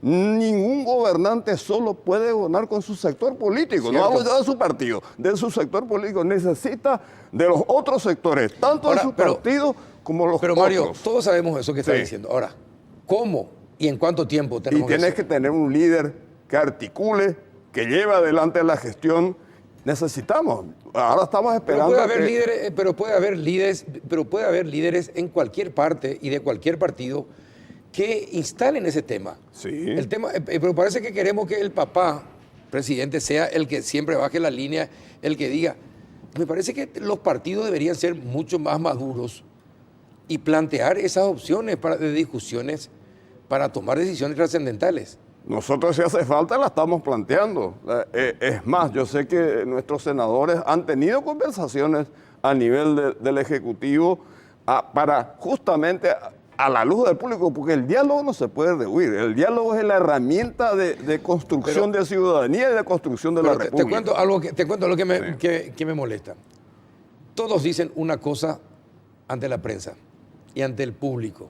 S4: Ningún gobernante solo puede gobernar con su sector político.
S1: Cierto.
S4: No hablo ya de su partido, de su sector político. Necesita de los otros sectores, tanto de su partido como los otros.
S1: Pero Mario, todos sabemos eso que está diciendo. Ahora, ¿cómo y en cuánto tiempo tenemos
S4: Y tienes que tener un líder que articule, que lleve adelante la gestión. Necesitamos. Ahora estamos esperando.
S1: Pero puede haber líderes en cualquier parte y de cualquier partido que instalen ese tema.
S4: Sí.
S1: El tema, pero parece que queremos que el papá, presidente, sea el que siempre baje la línea, el que diga. Me parece que los partidos deberían ser mucho más maduros y plantear esas opciones de discusiones para tomar decisiones trascendentales.
S4: Nosotros, si hace falta, la estamos planteando. Es más, yo sé que nuestros senadores han tenido conversaciones a nivel del Ejecutivo para justamente a la luz del público, porque el diálogo no se puede rehuir. El diálogo es la herramienta de construcción de ciudadanía y de construcción de la República.
S1: Te cuento algo que me molesta. Todos dicen una cosa ante la prensa y ante el público,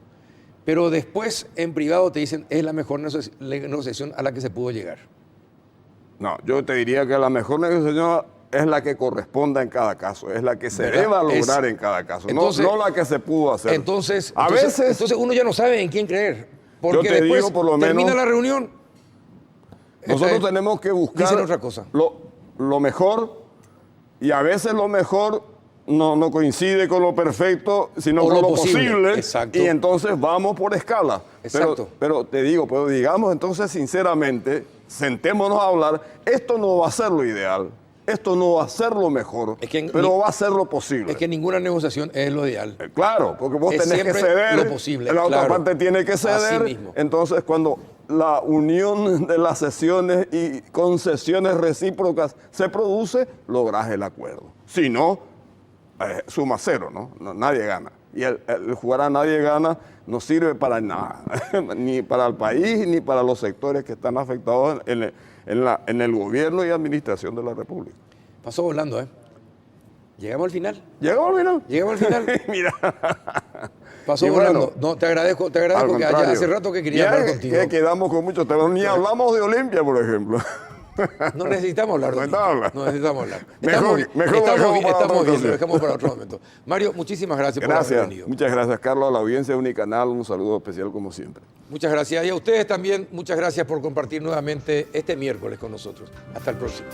S1: pero después en privado te dicen es la mejor negociación a la que se pudo llegar.
S4: No, yo te diría que la mejor negociación es la que corresponda en cada caso, es la que se deba lograr en cada caso, entonces, no la que se pudo hacer.
S1: Entonces uno ya no sabe en quién creer, porque
S4: yo te
S1: después
S4: digo, por lo menos,
S1: termina la reunión.
S4: Nosotros tenemos que buscar
S1: otra cosa.
S4: Lo mejor, y a veces lo mejor no coincide con lo perfecto, sino con lo posible.
S1: Exacto.
S4: Y entonces vamos por escala.
S1: Exacto.
S4: Pero te digo, digamos entonces sinceramente, sentémonos a hablar, esto no va a ser lo ideal, esto no va a ser lo mejor, pero va a ser lo posible.
S1: Es que ninguna negociación es lo ideal.
S4: Claro, porque vos tenés que ceder,
S1: lo posible,
S4: la otra
S1: claro.
S4: parte tiene que ceder.
S1: Así mismo.
S4: Entonces, cuando la unión de las sesiones y concesiones recíprocas se produce, lográs el acuerdo. Si no, suma cero, ¿no? Nadie gana. Y el jugar a nadie gana no sirve para nada, ni para el país ni para los sectores que están afectados en el gobierno y administración de la República.
S1: Pasó volando, ¿eh? Llegamos al final.
S4: Llegamos al final.
S1: Mira. Pasó volando. No, te agradezco que hace rato que quería hablar contigo.
S4: Que quedamos con muchos temas. Ni hablamos de Olimpia, por ejemplo.
S1: No necesitamos hablar. No necesitamos hablar.
S4: Mejor
S1: estamos bien, lo dejamos para otro momento. Mario, muchísimas gracias por haber venido.
S4: Muchas gracias, Carlos, a la audiencia de Unicanal, un saludo especial como siempre.
S1: Muchas gracias. Y a ustedes también, muchas gracias por compartir nuevamente este miércoles con nosotros. Hasta el próximo.